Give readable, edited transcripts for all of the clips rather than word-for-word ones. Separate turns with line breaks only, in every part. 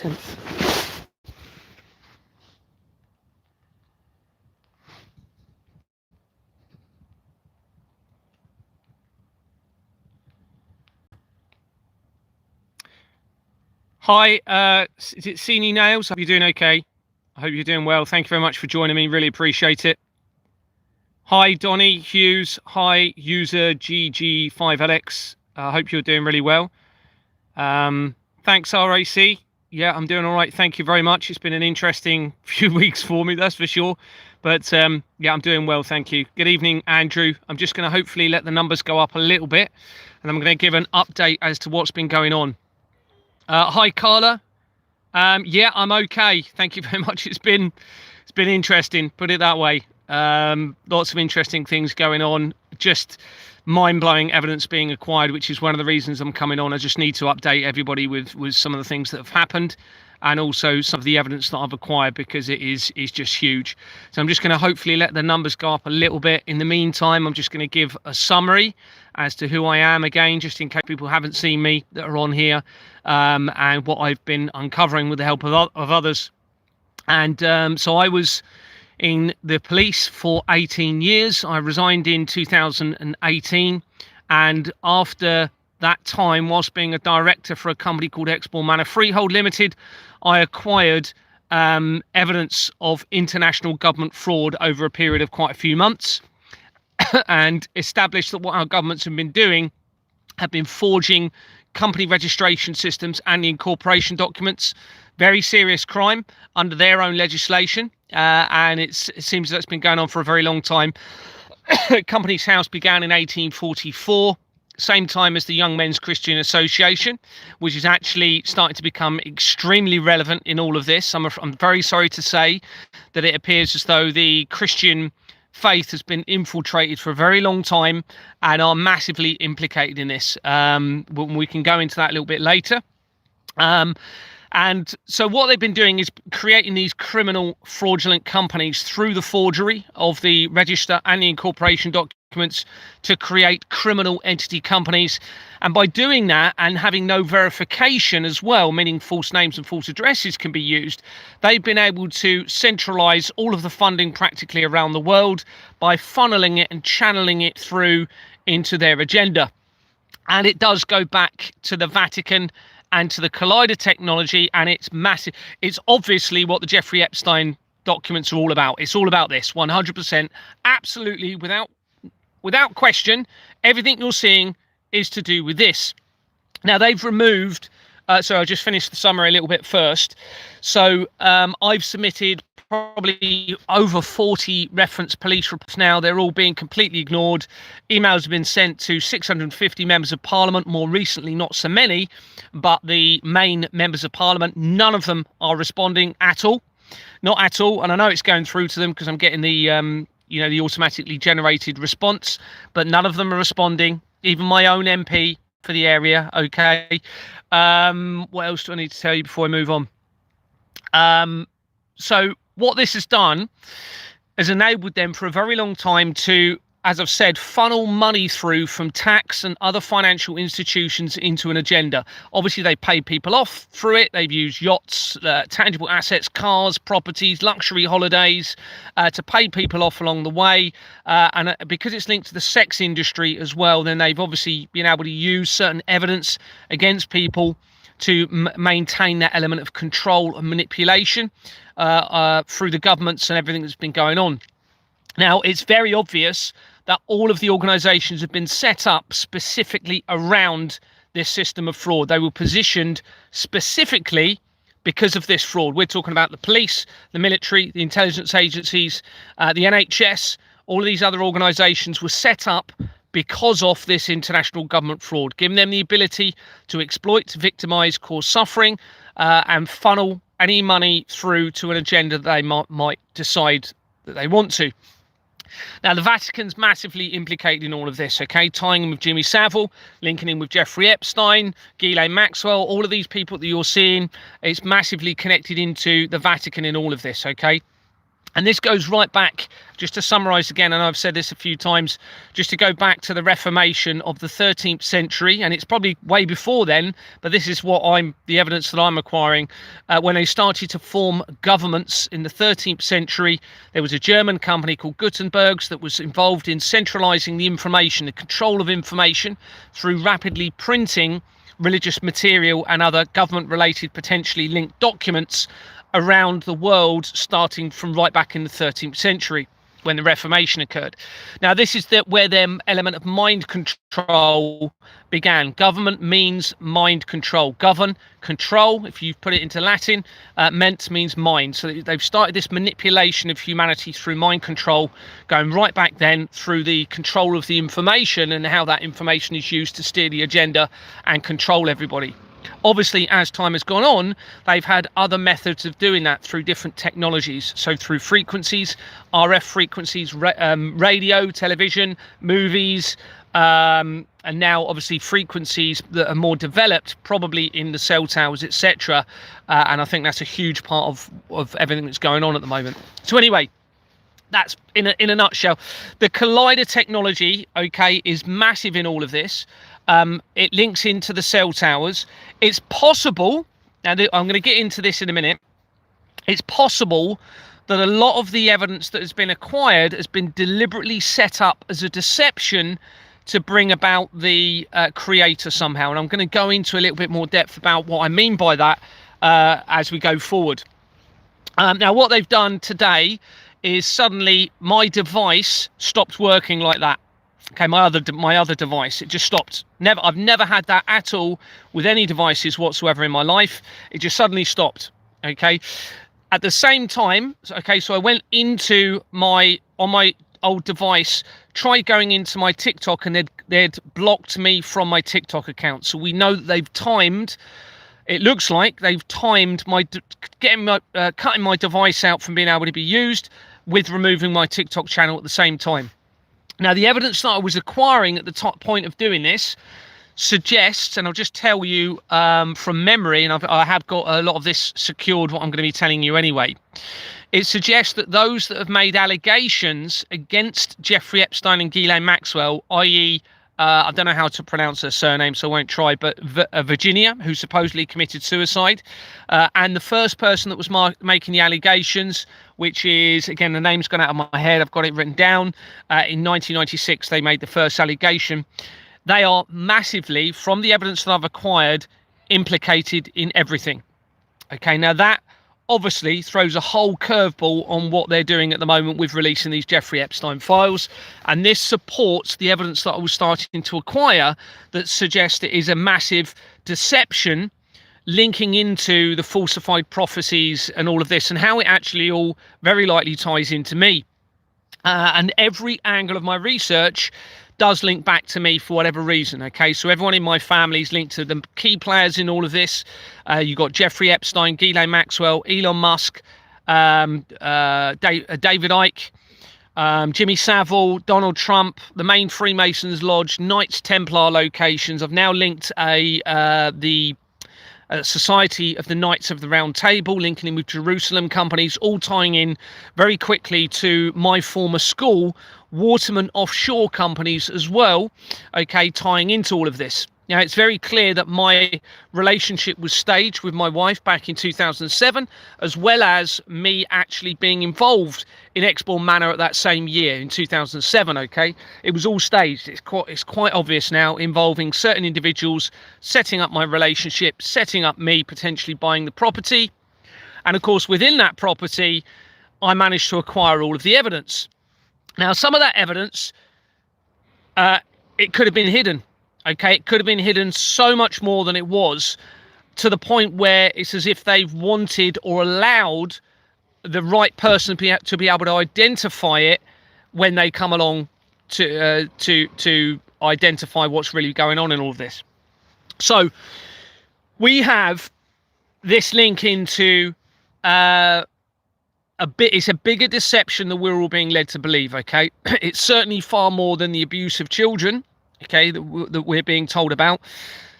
sense. Hi, is it Sini Nails? Hope you're doing okay. I hope you're doing well. Thank you very much for joining me. Really appreciate it. Hi, Donny Hughes. Hi, user GG5LX. I hope you're doing really well. Thanks, RAC. Yeah, I'm doing all right. Thank you very much. It's been an interesting few weeks for me, that's for sure. But yeah, I'm doing well. Thank you. Good evening, Andrew. I'm just going to hopefully let the numbers go up a little bit, and I'm going to give an update as to what's been going on. Hi, Carla. Yeah, I'm okay. Thank you very much. It's been interesting, put it that way. Lots of interesting things going on. Just mind-blowing evidence being acquired, which is one of the reasons I'm coming on. I just need to update everybody with some of the things that have happened, and also some of the evidence that I've acquired, because it is just huge. So I'm just going to hopefully let the numbers go up a little bit. In the meantime, I'm just going to give a summary as to who I am again, just in case people haven't seen me that are on here, and what I've been uncovering with the help of others. And so I was in the police for 18 years. I resigned in 2018, and after that time, whilst being a director for a company called Exmoor Manor Freehold Limited, I acquired evidence of international government fraud over a period of quite a few months, and established that what our governments have been doing have been forging company registration systems and the incorporation documents. Very serious crime under their own legislation, and it seems that's been going on for a very long time. Companies House began in 1844, same time as the Young Men's Christian Association, which is actually starting to become extremely relevant in all of this. I'm very sorry to say that it appears as though the Christian faith has been infiltrated for a very long time and are massively implicated in this. We can go into that a little bit later. And so what they've been doing is creating these criminal fraudulent companies through the forgery of the register and the incorporation documents to create criminal entity companies. And by doing that and having no verification as well, meaning false names and false addresses can be used, they've been able to centralize all of the funding practically around the world by funneling it and channeling it through into their agenda. And it does go back to the Vatican and to the collider technology, and it's massive. It's obviously what the Jeffrey Epstein documents are all about. It's all about this, 100%, absolutely, without question. Everything you're seeing is to do with this. Now they've removed. So I'll just finish the summary a little bit first. So I've submitted probably over 40 reference police reports now. They're all being completely ignored. Emails have been sent to 650 members of parliament. More recently, not so many, but the main members of parliament, none of them are responding at all. Not at all. And I know it's going through to them because I'm getting the the automatically generated response, but none of them are responding. Even my own MP for the area. Okay. What else do I need to tell you before I move on? So what this has done has enabled them for a very long time to, as I've said, funnel money through from tax and other financial institutions into an agenda. Obviously, they pay people off through it. They've used yachts, tangible assets, cars, properties, luxury holidays to pay people off along the way. And because it's linked to the sex industry as well, then they've obviously been able to use certain evidence against people to maintain that element of control and manipulation through the governments and everything that's been going on. Now, it's very obvious that all of the organisations have been set up specifically around this system of fraud. They were positioned specifically because of this fraud. We're talking about the police, the military, the intelligence agencies, the NHS. All of these other organisations were set up because of this international government fraud, giving them the ability to exploit, to victimise, cause suffering, and funnel any money through to an agenda that they might decide that they want to. Now, the Vatican's massively implicated in all of this, okay? Tying in with Jimmy Savile, linking in with Jeffrey Epstein, Ghislaine Maxwell, all of these people that you're seeing, it's massively connected into the Vatican in all of this, okay? And this goes right back, just to summarise again, and I've said this a few times, just to go back to the Reformation of the 13th century, and it's probably way before then, but this is the evidence that I'm acquiring. When they started to form governments in the 13th century, there was a German company called Gutenberg's that was involved in centralising the information, the control of information, through rapidly printing religious material and other government-related, potentially linked documents around the world, starting from right back in the 13th century when the Reformation occurred. Now, this is where the element of mind control began. Government means mind control. Govern, control, if you put it into Latin, means mind. So they've started this manipulation of humanity through mind control, going right back then through the control of the information and how that information is used to steer the agenda and control everybody. Obviously, as time has gone on, they've had other methods of doing that through different technologies. So through frequencies, RF frequencies, radio, television, movies, and now obviously frequencies that are more developed, probably in the cell towers, etc. And I think that's a huge part of everything that's going on at the moment. So anyway, that's in a nutshell. The collider technology, okay, is massive in all of this. It links into the cell towers. It's possible, and I'm going to get into this in a minute, it's possible that a lot of the evidence that has been acquired has been deliberately set up as a deception to bring about the creator somehow. And I'm going to go into a little bit more depth about what I mean by that as we go forward. Now, what they've done today is suddenly my device stopped working like that. Okay, my other device, it just stopped. I've never had that at all with any devices whatsoever in my life. It just suddenly stopped. Okay, at the same time, okay, so I went into on my old device, tried going into my TikTok, and they'd blocked me from my TikTok account. So we know that they've timed. It looks like they've timed cutting my device out from being able to be used with removing my TikTok channel at the same time. Now, the evidence that I was acquiring at the top point of doing this suggests, and I'll just tell you from memory, and I have got a lot of this secured, what I'm going to be telling you anyway. It suggests that those that have made allegations against Jeffrey Epstein and Ghislaine Maxwell, i.e., I don't know how to pronounce her surname, so I won't try, but Virginia, who supposedly committed suicide, and the first person that was making the allegations, which is, again, the name's gone out of my head, I've got it written down, in 1996 they made the first allegation. They are massively, from the evidence that I've acquired, implicated in everything. Okay, now that obviously throws a whole curveball on what they're doing at the moment with releasing these Jeffrey Epstein files, and this supports the evidence that I was starting to acquire that suggests it is a massive deception linking into the falsified prophecies and all of this, and how it actually all very likely ties into me. And every angle of my research does link back to me for whatever reason. Okay, so everyone in my family is linked to the key players in all of this. You've got Jeffrey Epstein, Ghislaine Maxwell, Elon Musk, David Icke, Jimmy Savile, Donald Trump, the main Freemasons Lodge, Knights Templar locations. I've now linked the Society of the Knights of the Round Table, linking in with Jerusalem companies, all tying in very quickly to my former school, Waterman offshore companies as well, okay, tying into all of this. Now, it's very clear that my relationship was staged with my wife back in 2007, as well as me actually being involved in Exborn Manor at that same year in 2007, okay? It was all staged. It's quite obvious now, involving certain individuals, setting up my relationship, setting up me potentially buying the property. And of course, within that property, I managed to acquire all of the evidence. Now, some of that evidence, it could have been hidden. Okay, it could have been hidden so much more than it was, to the point where it's as if they've wanted or allowed the right person to be able to identify it when they come along to identify what's really going on in all of this. So we have this link into it's a bigger deception that we're all being led to believe. Okay, it's certainly far more than the abuse of children, okay, that we're being told about.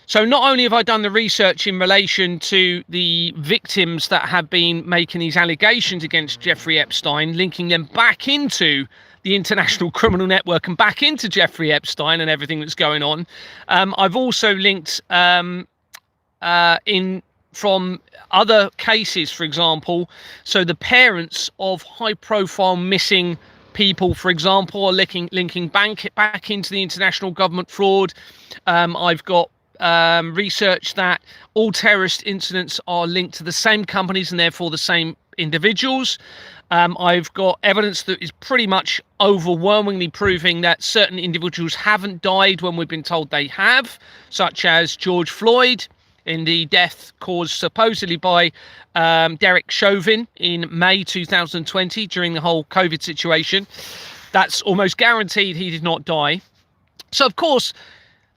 So not only have I done the research in relation to the victims that have been making these allegations against Jeffrey Epstein, linking them back into the international criminal network and back into Jeffrey Epstein and everything that's going on. I've also linked in from other cases, for example. So the parents of high-profile missing people, for example, are linking back into the international government fraud. I've got research that all terrorist incidents are linked to the same companies and therefore the same individuals. I've got evidence that is pretty much overwhelmingly proving that certain individuals haven't died when we've been told they have, such as George Floyd in the death caused supposedly by Derek Chauvin in May 2020 during the whole COVID situation. That's almost guaranteed he did not die. So, of course,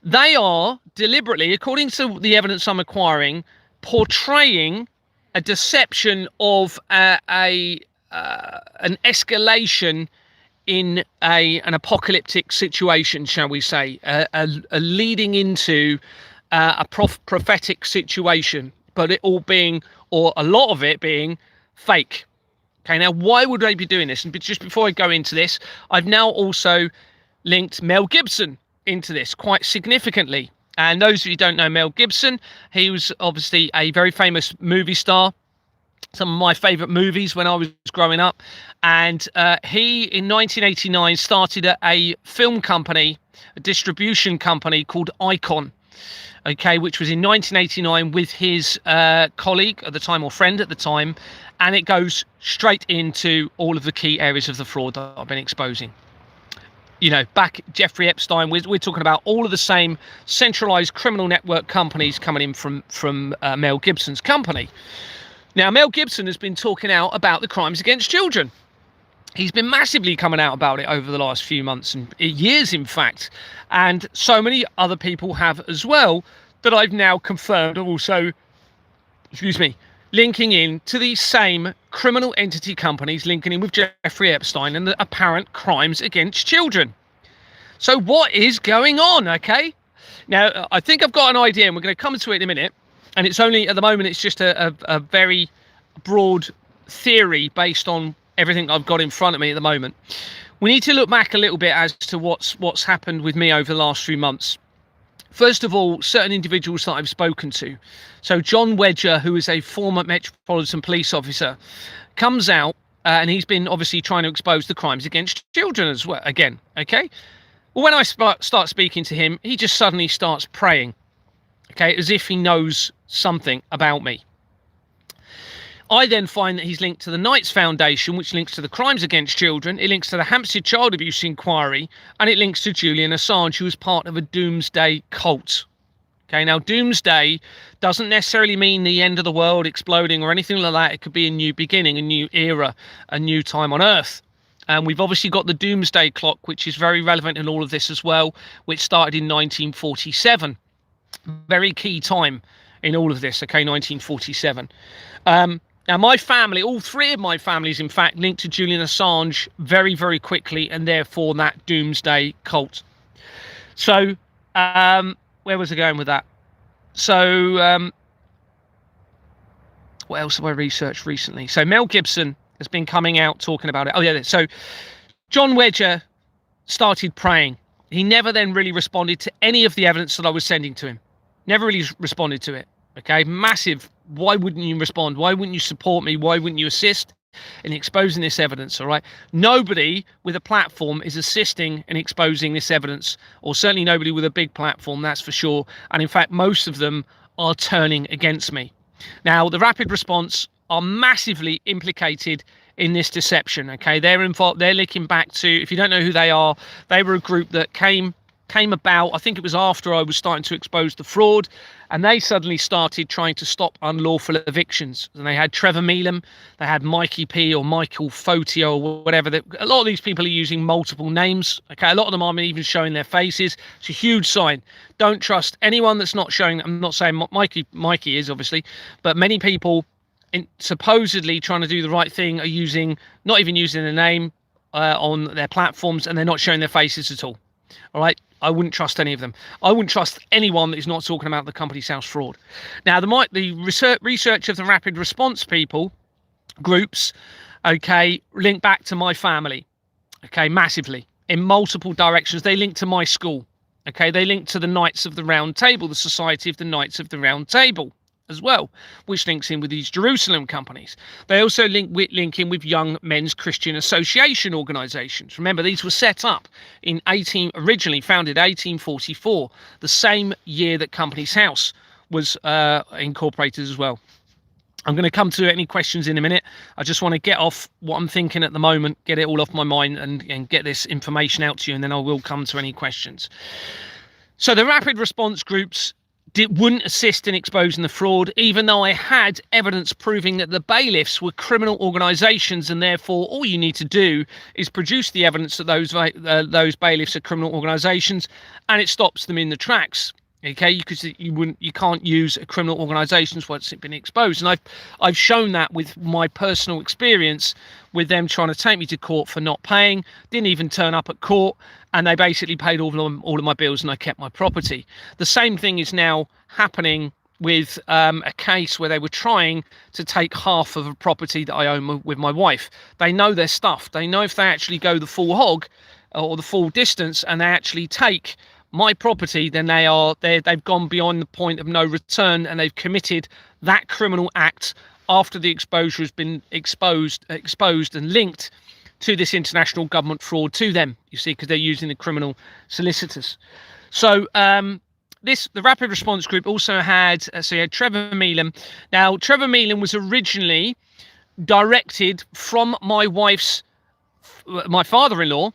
they are deliberately, according to the evidence I'm acquiring, portraying a deception of an escalation in an apocalyptic situation, shall we say, a leading into a prophetic situation, but it all being, or a lot of it being, fake. Okay, now why would they be doing this? And just before I go into this, I've now also linked Mel Gibson into this quite significantly. And those of you who don't know Mel Gibson, he was obviously a very famous movie star. Some of my favourite movies when I was growing up. And he, in 1989, started a film company, a distribution company called Icon, okay, which was in 1989 with his colleague at the time, or friend at the time. And it goes straight into all of the key areas of the fraud that I've been exposing. You know, back Jeffrey Epstein, we're talking about all of the same centralized criminal network companies coming in from Mel Gibson's company. Now, Mel Gibson has been talking out about the crimes against children. He's been massively coming out about it over the last few months and years, in fact. And so many other people have as well, that I've now confirmed are also, linking in to these same criminal entity companies, linking in with Jeffrey Epstein and the apparent crimes against children. So what is going on, okay? Now, I think I've got an idea, and we're going to come to it in a minute. And it's only, at the moment, it's just a very broad theory based on everything I've got in front of me at the moment. We need to look back a little bit as to what's happened with me over the last few months. First of all, certain individuals that I've spoken to. So John Wedger, who is a former Metropolitan Police officer, comes out and he's been obviously trying to expose the crimes against children as well, again, okay? Well, when I start speaking to him, he just suddenly starts praying, okay, as if he knows something about me. I then find that he's linked to the Knights Foundation, which links to the crimes against children. It links to the Hampstead Child Abuse Inquiry, and it links to Julian Assange, who was part of a doomsday cult. Okay, now doomsday doesn't necessarily mean the end of the world exploding or anything like that. It could be a new beginning, a new era, a new time on Earth. And we've obviously got the doomsday clock, which is very relevant in all of this as well, which started in 1947. Very key time in all of this, okay, 1947. Now, my family, all three of my families, in fact, linked to Julian Assange very, very quickly, and therefore that doomsday cult. So, where was I going with that? So, what else have I researched recently? So, Mel Gibson has been coming out talking about it. Oh, yeah. So, John Wedger started praying. He never then really responded to any of the evidence that I was sending to him. Never really responded to it. Okay, massive. Why wouldn't you respond? Why wouldn't you support me? Why wouldn't you assist in exposing this evidence? All right. Nobody with a platform is assisting in exposing this evidence, or certainly nobody with a big platform, that's for sure. And in fact, most of them are turning against me. Now, the Rapid Response are massively implicated in this deception. Okay, they're involved. They're linking back to, if you don't know who they are, they were a group that came about, I think it was after I was starting to expose the fraud, and they suddenly started trying to stop unlawful evictions. And they had Trevor Meelam, they had Mikey P or Michael Fotio or whatever. A lot of these people are using multiple names. Okay, a lot of them aren't even showing their faces. It's a huge sign. Don't trust anyone that's not showing. I'm not saying Mikey is, obviously, but many people supposedly trying to do the right thing are not even using a name on their platforms, and they're not showing their faces at all. All right. I wouldn't trust any of them. I wouldn't trust anyone that is not talking about the company's house fraud. Now, the research of the rapid response people groups, okay, link back to my family, okay, massively in multiple directions. They link to my school, okay, they link to the Knights of the Round Table, the Society of the Knights of the Round Table as well, which links in with these Jerusalem companies. They also link in with Young Men's Christian Association organisations. Remember, these were set up originally founded 1844, the same year that Companies House was incorporated as well. I'm going to come to any questions in a minute. I just want to get off what I'm thinking at the moment, get it all off my mind and get this information out to you, and then I will come to any questions. So the rapid response groups wouldn't assist in exposing the fraud, even though I had evidence proving that the bailiffs were criminal organisations, and therefore all you need to do is produce the evidence that those bailiffs are criminal organisations, and it stops them in the tracks. Okay, because you can't use a criminal organisations once it's been exposed, and I've shown that with my personal experience with them trying to take me to court for not paying. Didn't even turn up at court, and they basically paid all of my bills, and I kept my property. The same thing is now happening with a case where they were trying to take half of a property that I own with my wife. They know their stuff. They know if they actually go the full hog or the full distance, and they actually take my property, then they've gone beyond the point of no return, and they've committed that criminal act after the exposure has been exposed and linked to this international government fraud to them, you see, because they're using the criminal solicitors. So the rapid response group also had Trevor Meelan. Now, Trevor Meelan was originally directed from my father-in-law.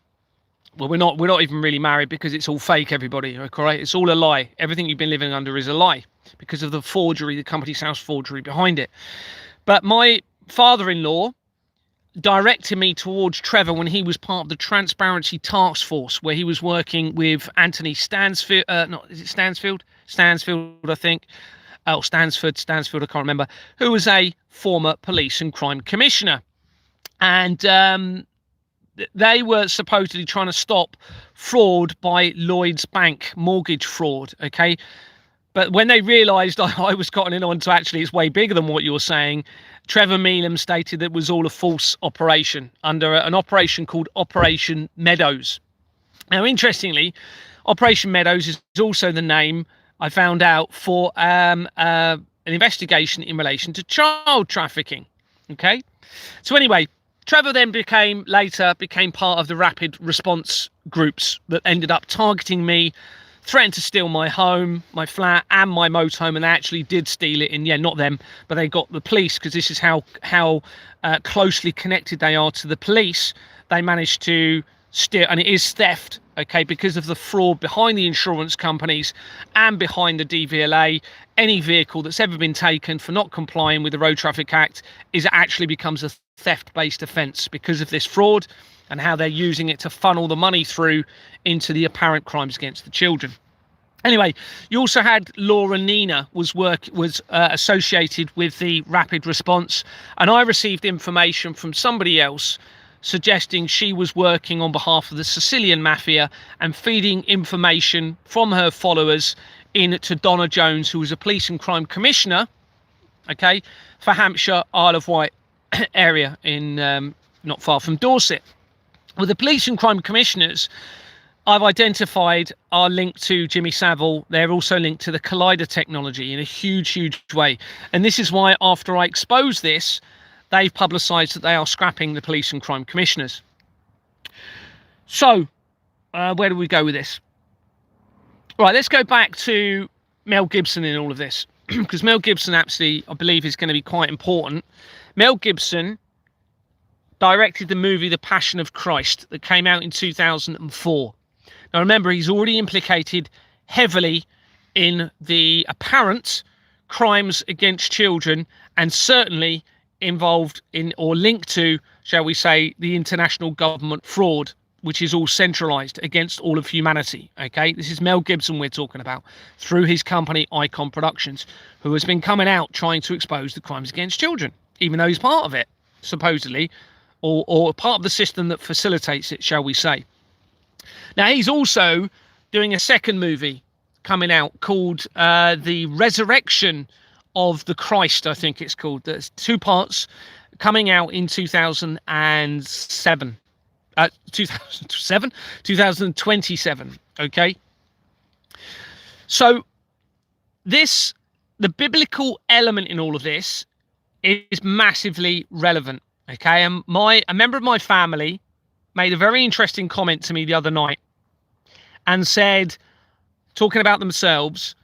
Well, we're not even really married, because it's all fake, everybody, okay? It's all a lie. Everything you've been living under is a lie because of the forgery, the Companies House forgery behind it. But my father-in-law directed me towards Trevor when he was part of the Transparency Task Force, where he was working with Anthony Stansfield. Is it Stansfield? Stansfield, I think. Oh, Stansfield, I can't remember. Who was a former police and crime commissioner. And they were supposedly trying to stop fraud by Lloyd's Bank, mortgage fraud, okay? But when they realised I was gotten in on to actually it's way bigger than what you're saying, Trevor Meelan stated that it was all a false operation under an operation called Operation Meadows. Now, interestingly, Operation Meadows is also the name I found out for an investigation in relation to child trafficking, okay? So anyway, Trevor then became part of the rapid response groups that ended up targeting me, threatened to steal my home, my flat, and my motorhome, and they actually did steal it. And yeah, not them, but they got the police, because this is how closely connected they are to the police. They managed to steal, and it is theft, okay, because of the fraud behind the insurance companies and behind the DVLA. Any vehicle that's ever been taken for not complying with the Road Traffic Act actually becomes a theft-based offence because of this fraud and how they're using it to funnel the money through into the apparent crimes against the children. Anyway, you also had Laura Nina was associated with the rapid response, and I received information from somebody else suggesting she was working on behalf of the Sicilian Mafia and feeding information from her followers in to Donna Jones, who was a police and crime commissioner, okay, for Hampshire, Isle of Wight area in not far from Dorset. Well, the police and crime commissioners I've identified are linked to Jimmy Savile. They're also linked to the Collider technology in a huge way. And this is why, after I expose this, they've publicised that they are scrapping the police and crime commissioners. So, where do we go with this? Right, let's go back to Mel Gibson in all of this, because Mel Gibson actually, I believe, is going to be quite important. Mel Gibson directed the movie The Passion of Christ that came out in 2004. Now, remember, he's already implicated heavily in the apparent crimes against children, and certainly involved in or linked to, shall we say, the international government fraud, which is all centralised against all of humanity, okay? This is Mel Gibson we're talking about, through his company Icon Productions, who has been coming out trying to expose the crimes against children, even though he's part of it, supposedly, or part of the system that facilitates it, shall we say. Now, he's also doing a second movie coming out called The Resurrection of the Christ, I think it's called. There's 2 parts coming out in 2007. 2027. Okay. So the biblical element in all of this is massively relevant. Okay. And a member of my family made a very interesting comment to me the other night and said, talking about themselves,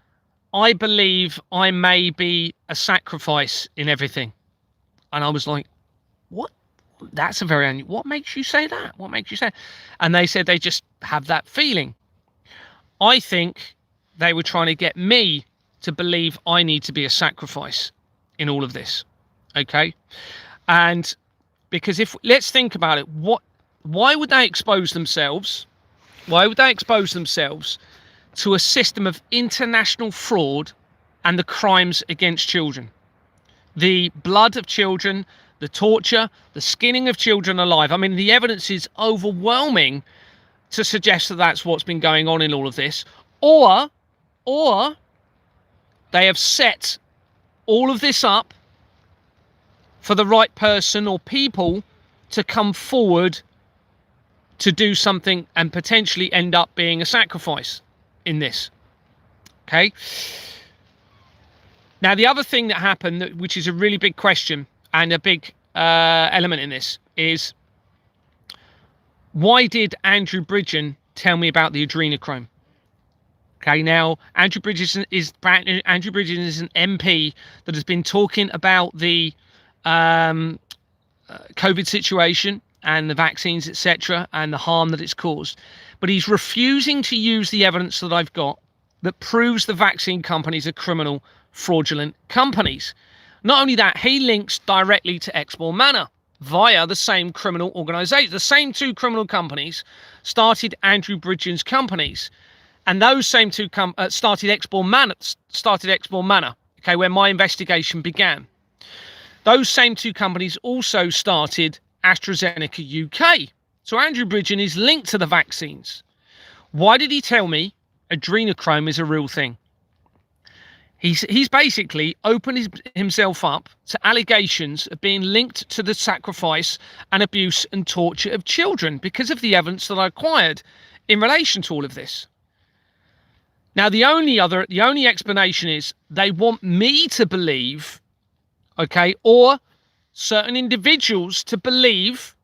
I believe I may be a sacrifice in everything. And I was like, what? That's a very what makes you say that? What makes you say? And they said they just have that feeling. I think they were trying to get me to believe I need to be a sacrifice in all of this. Okay. And because let's think about it, why would they expose themselves? Why would they expose themselves to a system of international fraud and the crimes against children? The blood of children, the torture, the skinning of children alive. I mean, the evidence is overwhelming to suggest that that's what's been going on in all of this. Or they have set all of this up for the right person or people to come forward to do something and potentially end up being a sacrifice in this. Okay. Now, the other thing that happened, which is a really big question and a big element in this, is why did Andrew Bridgen tell me about the adrenochrome? Okay, now Andrew Bridgen is an MP that has been talking about the COVID situation and the vaccines, etc., and the harm that it's caused. But he's refusing to use the evidence that I've got that proves the vaccine companies are criminal, fraudulent companies. Not only that, he links directly to Exmoor Manor via the same criminal organisation. The same 2 criminal companies started Andrew Bridgen's companies, and those same 2 started Exmoor Manor. Okay, where my investigation began. Those same 2 companies also started AstraZeneca UK. So Andrew Bridgen is linked to the vaccines. Why did he tell me adrenochrome is a real thing? He's basically opened himself up to allegations of being linked to the sacrifice and abuse and torture of children because of the evidence that I acquired in relation to all of this. Now, the only explanation is they want me to believe, okay, or certain individuals to believe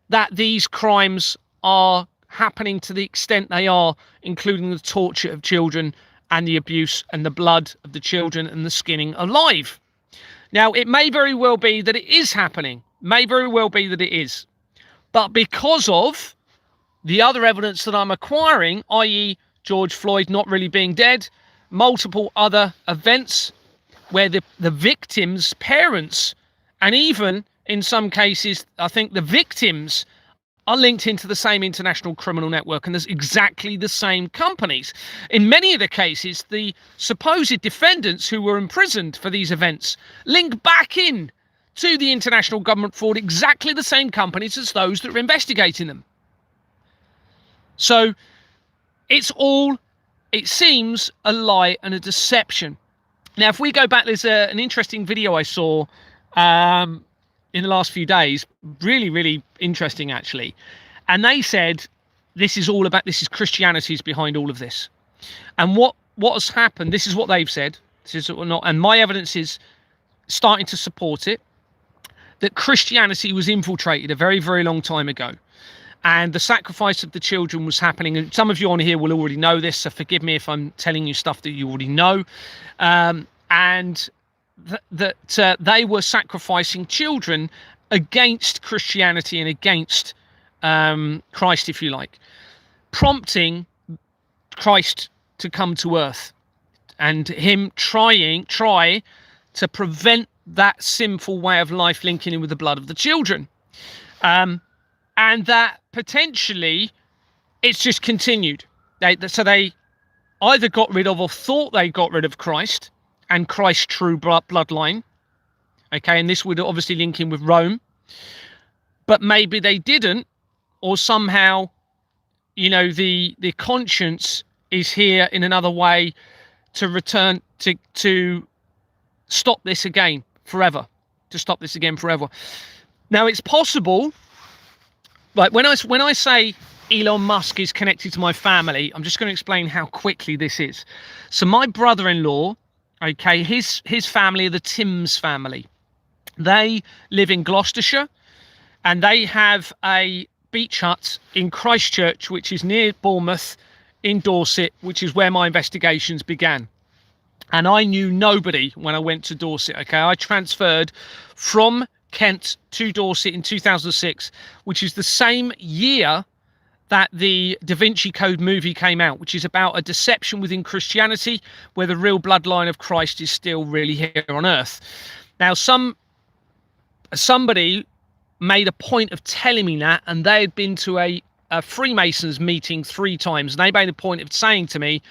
that these crimes are happening to the extent they are, including the torture of children and the abuse and the blood of the children and the skinning alive. Now, it may very well be that it is happening. May very well be that it is. But because of the other evidence that I'm acquiring, i.e. George Floyd not really being dead, multiple other events where the victims' parents, and even in some cases, I think the victims are linked into the same international criminal network, and there's exactly the same companies. In many of the cases, the supposed defendants who were imprisoned for these events link back in to the international government fraud, exactly the same companies as those that are investigating them. So it's all, it seems, a lie and a deception. Now, if we go back, there's an interesting video I saw in the last few days, really, really interesting actually. And they said, this is Christianity's behind all of this. And what has happened, this is what they've said, this is not, and my evidence is starting to support it, that Christianity was infiltrated a very, very long time ago. And the sacrifice of the children was happening. And some of you on here will already know this, so forgive me if I'm telling you stuff that you already know. And that they were sacrificing children against Christianity and against Christ, if you like, prompting Christ to come to earth and him try to prevent that sinful way of life linking in with the blood of the children. And that potentially it's just continued. So they either got rid of or thought they got rid of Christ and Christ's true bloodline. Okay, and this would obviously link in with Rome. But maybe they didn't, or somehow the conscience is here in another way to return to stop this again forever, Now it's possible, like when I say Elon Musk is connected to my family, I'm just going to explain how quickly this is. So my brother-in-law, okay, his family are the Timms family. They live in Gloucestershire, and they have a beach hut in Christchurch, which is near Bournemouth in Dorset, which is where my investigations began. And I knew nobody when I went to Dorset. Okay, I transferred from Kent to Dorset in 2006, which is the same year that the Da Vinci Code movie came out, which is about a deception within Christianity where the real bloodline of Christ is still really here on earth. Now, somebody made a point of telling me that, and they had been to a Freemasons meeting 3 times, and they made a point of saying to me,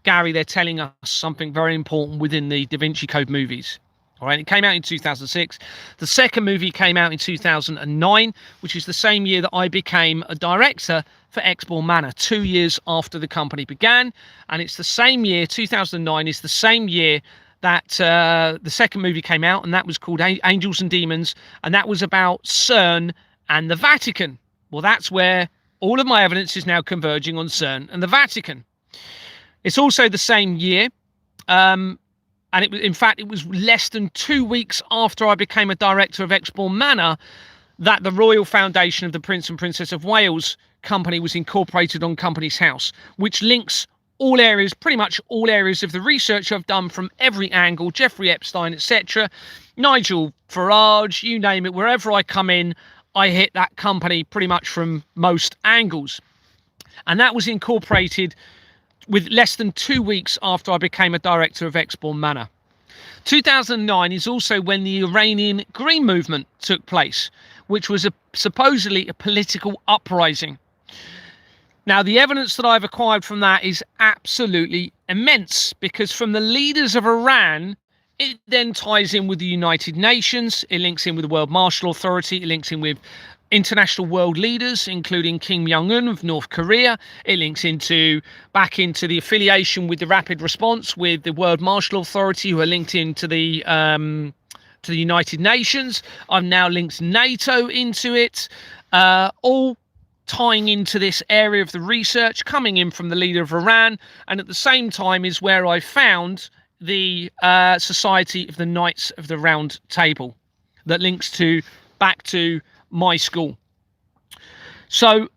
Gary, they're telling us something very important within the Da Vinci Code movies. All right, it came out in 2006. The second movie came out in 2009, which is the same year that I became a director for Exbourne Manor, 2 years after the company began. And it's the same year, 2009 is the same year that the second movie came out, and that was called Angels and Demons, and that was about CERN and the Vatican. Well, that's where all of my evidence is now converging on CERN and the Vatican. It's also the same year, and it was less than 2 weeks after I became a director of Exbourne Manor that the Royal Foundation of the Prince and Princess of Wales company was incorporated on Companies House, which links pretty much all areas of the research I've done from every angle, Jeffrey Epstein, etc., Nigel Farage, you name it, wherever I come in, I hit that company pretty much from most angles. And that was incorporated with less than 2 weeks after I became a director of Exbourne Manor. 2009 is also when the Iranian Green Movement took place, which was supposedly a political uprising. Now, the evidence that I've acquired from that is absolutely immense, because from the leaders of Iran, it then ties in with the United Nations, it links in with the World Martial Authority, it links in with international world leaders, including Kim Jong-un of North Korea. It links back into the affiliation with the Rapid Response with the World Martial Authority, who are linked into the United Nations. I've now linked NATO into it, all tying into this area of the research, coming in from the leader of Iran, and at the same time is where I found the Society of the Knights of the Round Table that links back to my school. So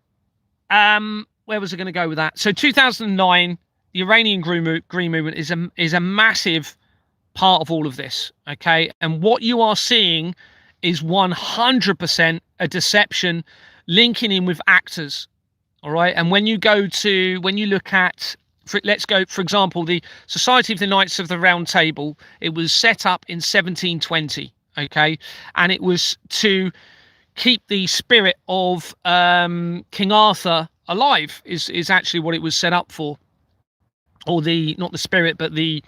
where was I going to go with that? So 2009, the Iranian Green Movement is a massive part of all of this, okay? And what you are seeing is 100% a deception linking in with actors, all right? And when you look at, let's go, for example, the Society of the Knights of the Round Table, it was set up in 1720, okay? And it was to keep the spirit of King Arthur alive, is actually what it was set up for. Or not the spirit, but the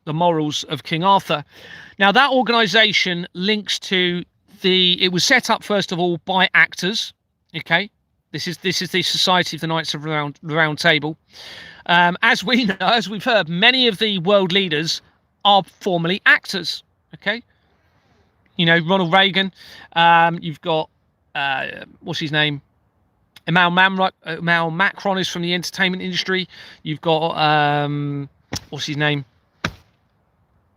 morals of King Arthur. Now that organization links to it was set up first of all by actors. Okay, this is the Society of the Knights of the Round Table. As we know, as we've heard, many of the world leaders are formerly actors. Okay, Ronald Reagan. You've got what's his name? Emmanuel Macron is from the entertainment industry. You've got what's his name?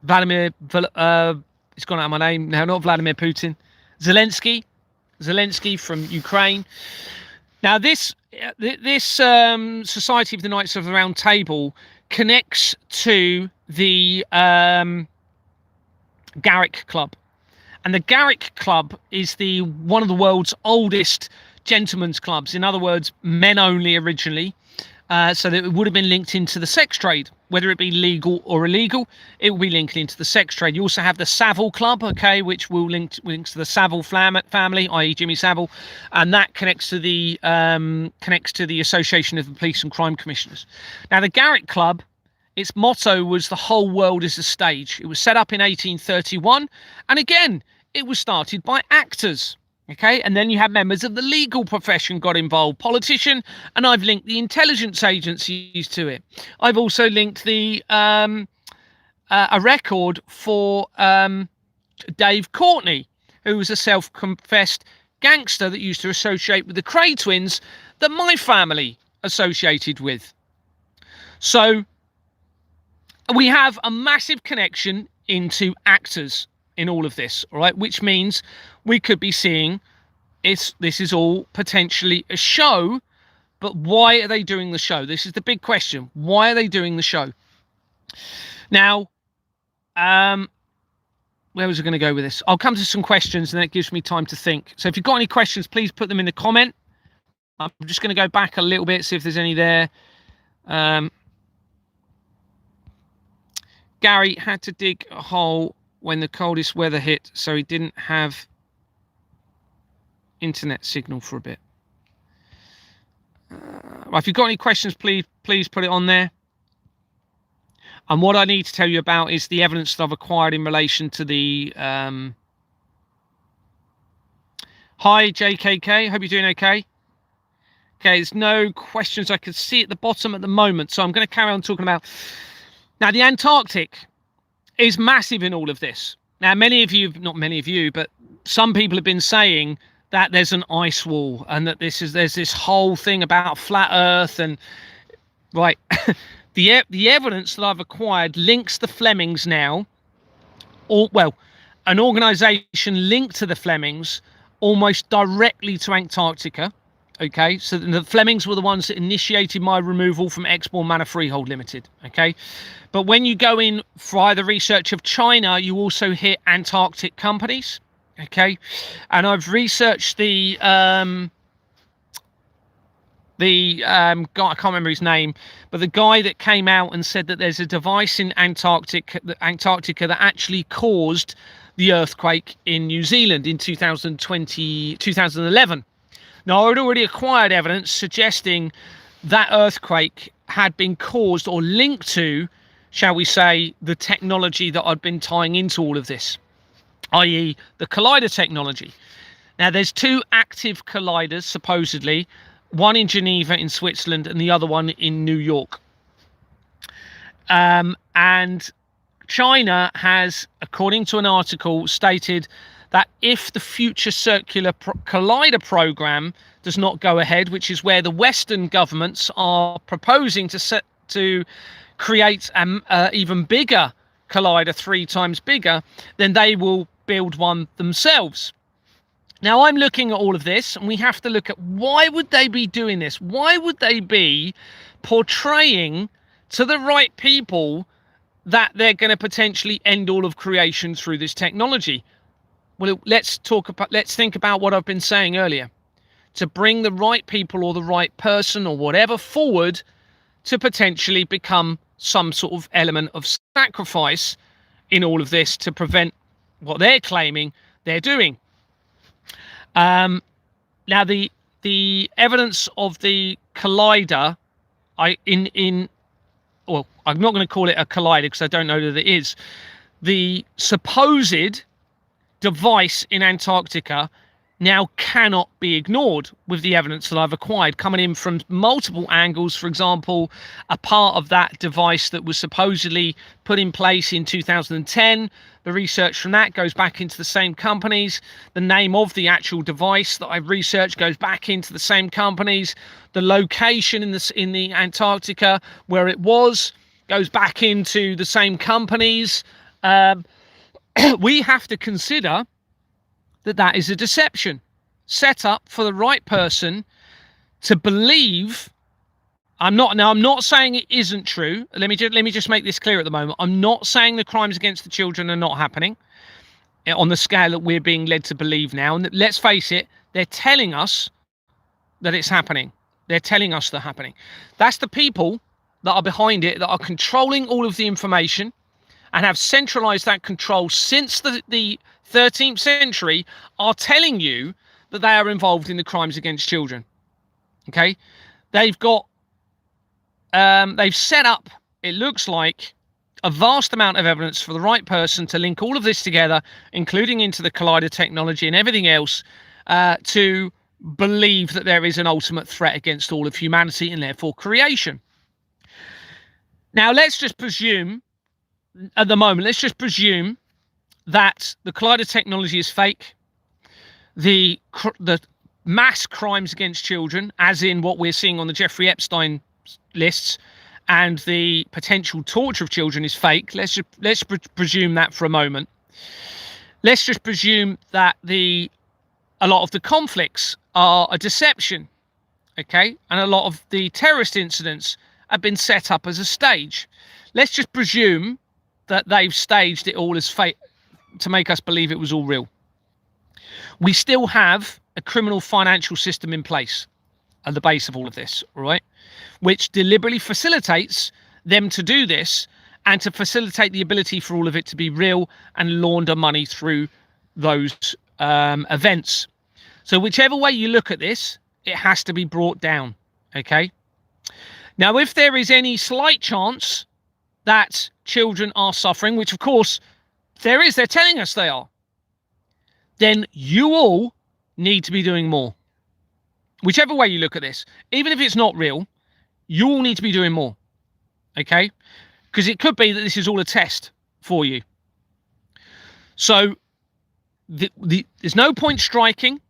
Vladimir. It's gone out of my name now. Not Vladimir Putin. Zelensky from Ukraine. Now this Society of the Knights of the Round Table connects to the Garrick Club, and the Garrick Club is one of the world's oldest gentlemen's clubs. In other words, men only originally, so that it would have been linked into the sex trade, whether it be legal or illegal. It will be linked into the sex trade. You also have the Savile Club, okay, which will links to the Savile family, i.e. Jimmy Savile, and that connects to the Association of the Police and Crime Commissioners. Now, the Garrick Club, its motto was "The whole world is a stage." It was set up in 1831, and again, it was started by actors. Okay, and then you have members of the legal profession got involved, politician, and I've linked the intelligence agencies to it. I've also linked the a record for Dave Courtney, who was a self-confessed gangster that used to associate with the Cray twins that my family associated with. So we have a massive connection into actors in all of this, all right, which means we could be seeing this is all potentially a show, but why are they doing the show? This is the big question. Why are they doing the show? Now, where was I going to go with this? I'll come to some questions and then it gives me time to think. So if you've got any questions, please put them in the comment. I'm just going to go back a little bit, see if there's any there. Gary had to dig a hole when the coldest weather hit, so he didn't have internet signal for a bit. If you've got any questions, please put it on there. And what I need to tell you about is the evidence that I've acquired in relation to the... Hi, JKK. Hope you're doing okay. Okay, there's no questions I can see at the bottom at the moment, so I'm going to carry on talking about... Now, the Antarctic is massive in all of this. Now, many of you, not many of you, but some people have been saying that there's an ice wall and that there's this whole thing about flat Earth and... Right... The evidence that I've acquired links the Flemings now, an organisation linked to the Flemings almost directly to Antarctica. Okay, so the Flemings were the ones that initiated my removal from Exmoor Manor Freehold Limited. Okay, but when you go in via the research of China, you also hit Antarctic companies. Okay, and I've researched the guy, I can't remember his name, but the guy that came out and said that there's a device in Antarctica that actually caused the earthquake in New Zealand in 2011. Now, I'd already acquired evidence suggesting that earthquake had been caused or linked to, shall we say, the technology that I'd been tying into all of this, i.e. the collider technology. Now, there's two active colliders, supposedly, one in Geneva in Switzerland and the other one in New York. And China has, according to an article, stated that if the Future Circular Collider program does not go ahead, which is where the Western governments are proposing to create an even bigger collider, 3 times bigger, then they will build one themselves. Now, I'm looking at all of this, and we have to look at why would they be doing this? Why would they be portraying to the right people that they're going to potentially end all of creation through this technology? Well, let's think about what I've been saying earlier. To bring the right people or the right person or whatever forward to potentially become some sort of element of sacrifice in all of this to prevent what they're claiming they're doing. Now, the evidence of the collider, I'm not going to call it a collider because I don't know that it is. The supposed device in Antarctica now cannot be ignored with the evidence that I've acquired coming in from multiple angles. For example, a part of that device that was supposedly put in place in 2010, the research from that goes back into the same companies. The name of the actual device that I've researched goes back into the same companies. The location in the Antarctica where it was goes back into the same companies. We have to consider that is a deception set up for the right person to believe. I'm not saying it isn't true. Let me just make this clear at the moment. I'm not saying the crimes against the children are not happening on the scale that we're being led to believe now. And let's face it, they're telling us that it's happening. They're telling us they're happening. That's the people that are behind it, that are controlling all of the information and have centralized that control since the 13th century, are telling you that they are involved in the crimes against children. Okay, they've set up, it looks like, a vast amount of evidence for the right person to link all of this together, including into the collider technology and everything else, to believe that there is an ultimate threat against all of humanity and therefore creation. Now, let's just presume, at the moment, that the Collider technology is fake. The mass crimes against children, as in what we're seeing on the Jeffrey Epstein lists, and the potential torture of children is fake. Let's presume that for a moment. Let's just presume that a lot of the conflicts are a deception, okay? And a lot of the terrorist incidents have been set up as a stage. Let's just presume that they've staged it all as fake to make us believe it was all real. We still have a criminal financial system in place at the base of all of this, right? Which deliberately facilitates them to do this and to facilitate the ability for all of it to be real and launder money through those events. So whichever way you look at this, it has to be brought down, okay? Now, if there is any slight chance that children are suffering, which of course there is, they're telling us they are, then you all need to be doing more. Whichever way you look at this, even if it's not real, you all need to be doing more, okay? Because it could be that this is all a test for you. So there's no point striking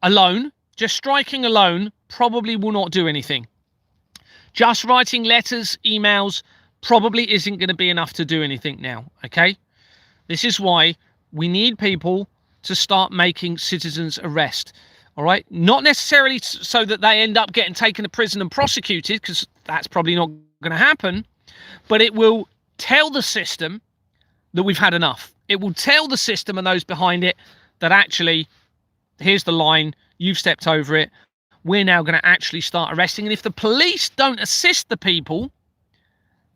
alone. Just striking alone probably will not do anything. Just writing letters, emails, probably isn't going to be enough to do anything now, okay? This is why we need people to start making citizens arrest, all right? Not necessarily so that they end up getting taken to prison and prosecuted, because that's probably not going to happen, but it will tell the system that we've had enough. It will tell the system and those behind it that actually, here's the line, you've stepped over it, we're now going to actually start arresting. And if the police don't assist the people,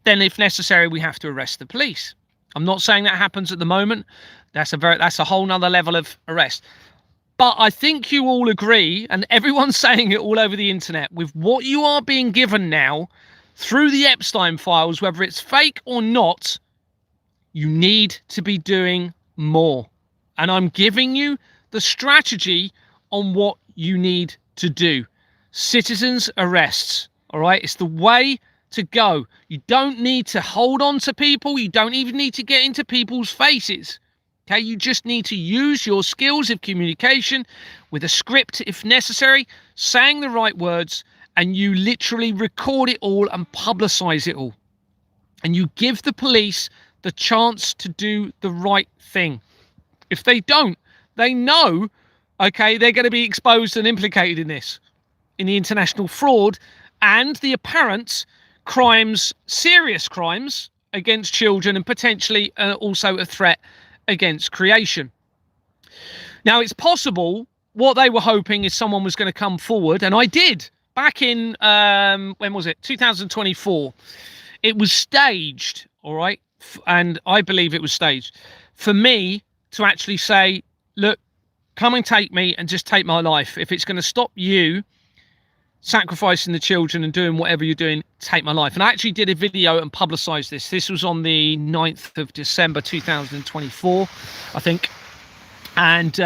then if necessary, we have to arrest the police. I'm not saying that happens at the moment. That's a whole nother level of arrest. But I think you all agree, and everyone's saying it all over the internet, with what you are being given now through the Epstein files, whether it's fake or not, you need to be doing more. And I'm giving you the strategy on what you need to do. Citizens arrests, all right? It's the way to go. You don't need to hold on to people. You don't even need to get into people's faces. Okay, you just need to use your skills of communication with a script if necessary, saying the right words, and you literally record it all and publicize it all. And you give the police the chance to do the right thing. If they don't, they know, okay, they're going to be exposed and implicated in this, in the international fraud and the apparent crimes, serious crimes against children, and potentially also a threat against creation. Now, it's possible what they were hoping is someone was going to come forward, and I did back in when was it, 2024. It was staged, all right, and I believe it was staged for me to actually say, look, come and take me and just take my life. If it's going to stop you sacrificing the children and doing whatever you're doing, take my life. And I actually did a video and publicized this. This was on the 9th of December 2024, I think. And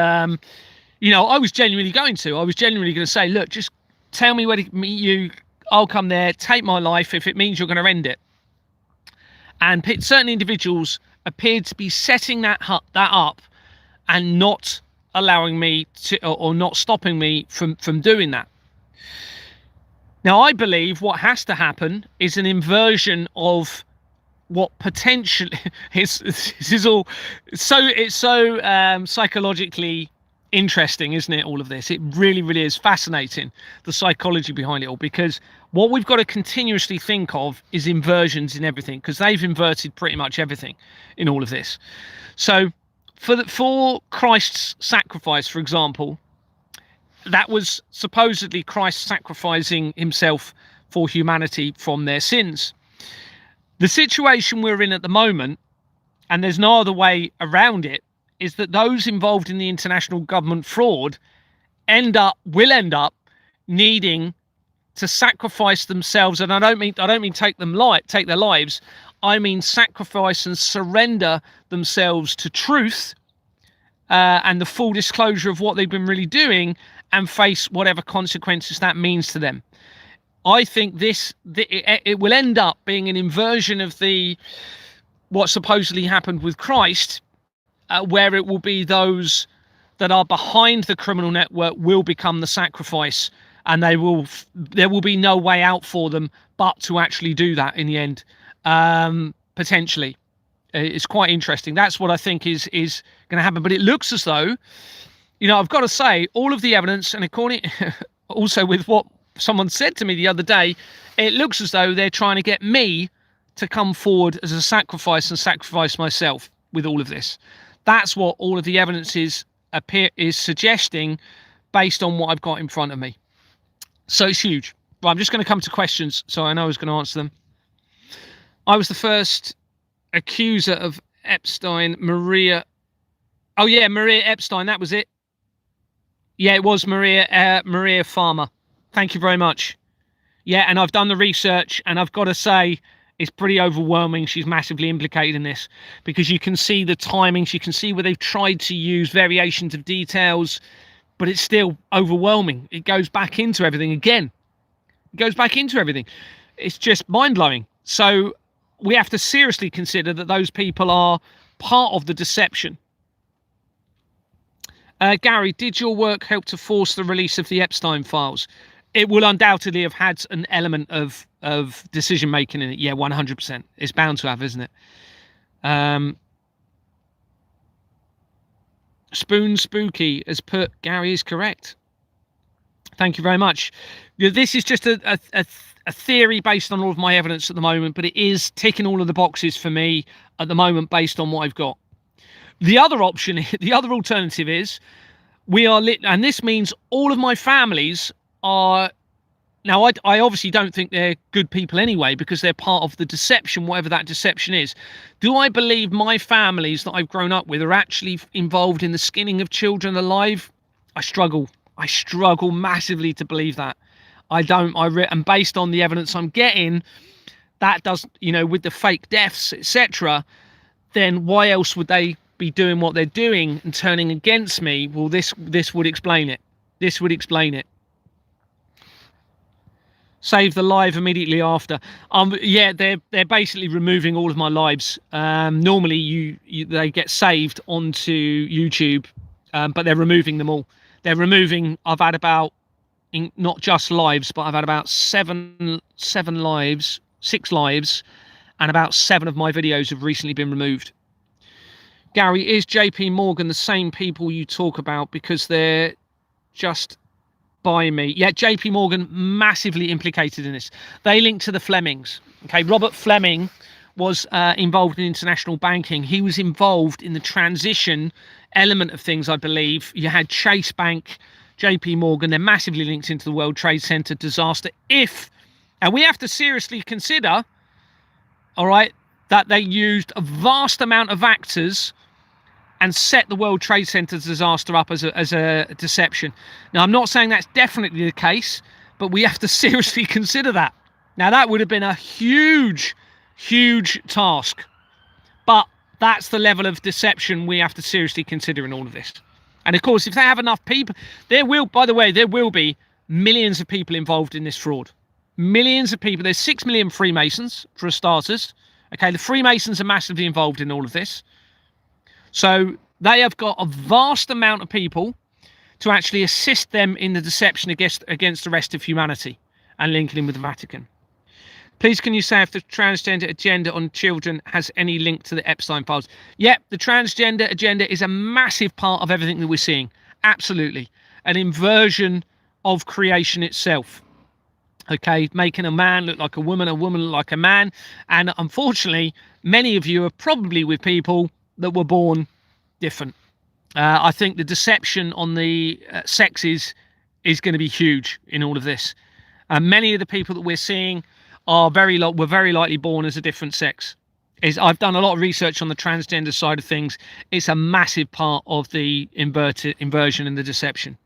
you know, I was genuinely going to say, look, just tell me where to meet you, I'll come there, take my life if it means you're going to end it. And certain individuals appeared to be setting that up and not allowing me to, or not stopping me from doing that. Now, I believe what has to happen is an inversion of what potentially is all it's so psychologically interesting, isn't it? All of this, it really, really is fascinating, the psychology behind it all, because what we've got to continuously think of is inversions in everything, because they've inverted pretty much everything in all of this. So for Christ's sacrifice, for example, that was supposedly Christ sacrificing himself for humanity from their sins. The situation we're in at the moment, and there's no other way around it, is that those involved in the international government fraud will end up needing to sacrifice themselves. And I don't mean take their lives. I mean sacrifice and surrender themselves to truth and the full disclosure of what they've been really doing, and face whatever consequences that means to them. I think it will end up being an inversion of what supposedly happened with Christ, where it will be those that are behind the criminal network will become the sacrifice, and there will be no way out for them but to actually do that in the end, potentially. It's quite interesting. That's what I think is going to happen. But it looks as though, I've got to say, all of the evidence, and according also with what someone said to me the other day, it looks as though they're trying to get me to come forward as a sacrifice and sacrifice myself with all of this. That's what all of the evidence is suggesting based on what I've got in front of me. So it's huge. Well, I'm just going to come to questions, so I know I was going to answer them. I was the first accuser of Epstein, Maria. Oh yeah, Maria Epstein. That was it. Yeah, it was Maria Farmer. Thank you very much. Yeah, and I've done the research, and I've got to say, it's pretty overwhelming. She's massively implicated in this, because you can see the timings, you can see where they've tried to use variations of details, but it's still overwhelming. It goes back into everything again. It goes back into everything. It's just mind-blowing. So we have to seriously consider that those people are part of the deception. Gary, did your work help to force the release of the Epstein files? It will undoubtedly have had an element of decision making in it. Yeah, 100%. It's bound to have, isn't it? Spoon Spooky has put Gary is correct. Thank you very much. This is just a theory based on all of my evidence at the moment, but it is ticking all of the boxes for me at the moment based on what I've got. The other option, the other alternative is we are lit, and this means all of my families are. Now, I obviously don't think they're good people anyway, because they're part of the deception, whatever that deception is. Do I believe my families that I've grown up with are actually involved in the skinning of children alive? I struggle massively to believe that. I don't. And based on the evidence I'm getting, that does, with the fake deaths, etc. Then why else would they be doing what they're doing and turning against me? Well, this would explain it. This would explain it. Save the live immediately after. Yeah, they're basically removing all of my lives. Normally they get saved onto YouTube, but they're removing them all. They're removing. I've had about, not just lives, but I've had about six lives, and about 7 of my videos have recently been removed. Gary, is JP Morgan the same people you talk about, because they're just by me? Yeah, JP Morgan massively implicated in this. They link to the Flemings. Okay, Robert Fleming was involved in international banking. He was involved in the transition element of things, I believe. You had Chase Bank, JP Morgan. They're massively linked into the World Trade Center disaster. And we have to seriously consider, all right, that they used a vast amount of actors and set the World Trade Center disaster up as a deception. Now, I'm not saying that's definitely the case, but we have to seriously consider that. Now, that would have been a huge, huge task. But that's the level of deception we have to seriously consider in all of this. And of course, if they have enough people, there will be millions of people involved in this fraud. Millions of people. There's 6 million Freemasons, for starters. Okay, the Freemasons are massively involved in all of this. So they have got a vast amount of people to actually assist them in the deception against the rest of humanity and linking in with the Vatican. Please, can you say if the transgender agenda on children has any link to the Epstein files? Yep, the transgender agenda is a massive part of everything that we're seeing. Absolutely. An inversion of creation itself. Okay, making a man look like a woman look like a man. And unfortunately, many of you are probably with people that were born different. I think the deception on the sexes is going to be huge in all of this. Many of the people that we're seeing were very likely born as a different sex. I've done a lot of research on the transgender side of things. It's a massive part of the inversion and the deception.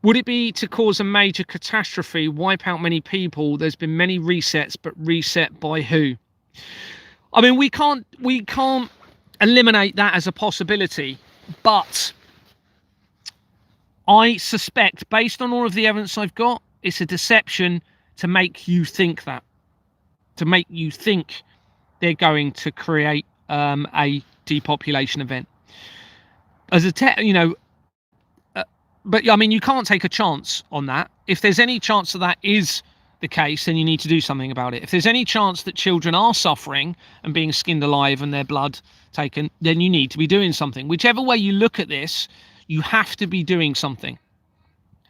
Would it be to cause a major catastrophe, wipe out many people? There's been many resets, but reset by who? I mean, we can't eliminate that as a possibility, But I suspect, based on all of the evidence I've got, it's a deception to make you think that. To make you think they're going to create a depopulation event. As a but I mean, you can't take a chance on that. If there's any chance that is the case, then you need to do something about it. If there's any chance that children are suffering and being skinned alive and their blood taken, then you need to be doing something. Whichever way you look at this, you have to be doing something.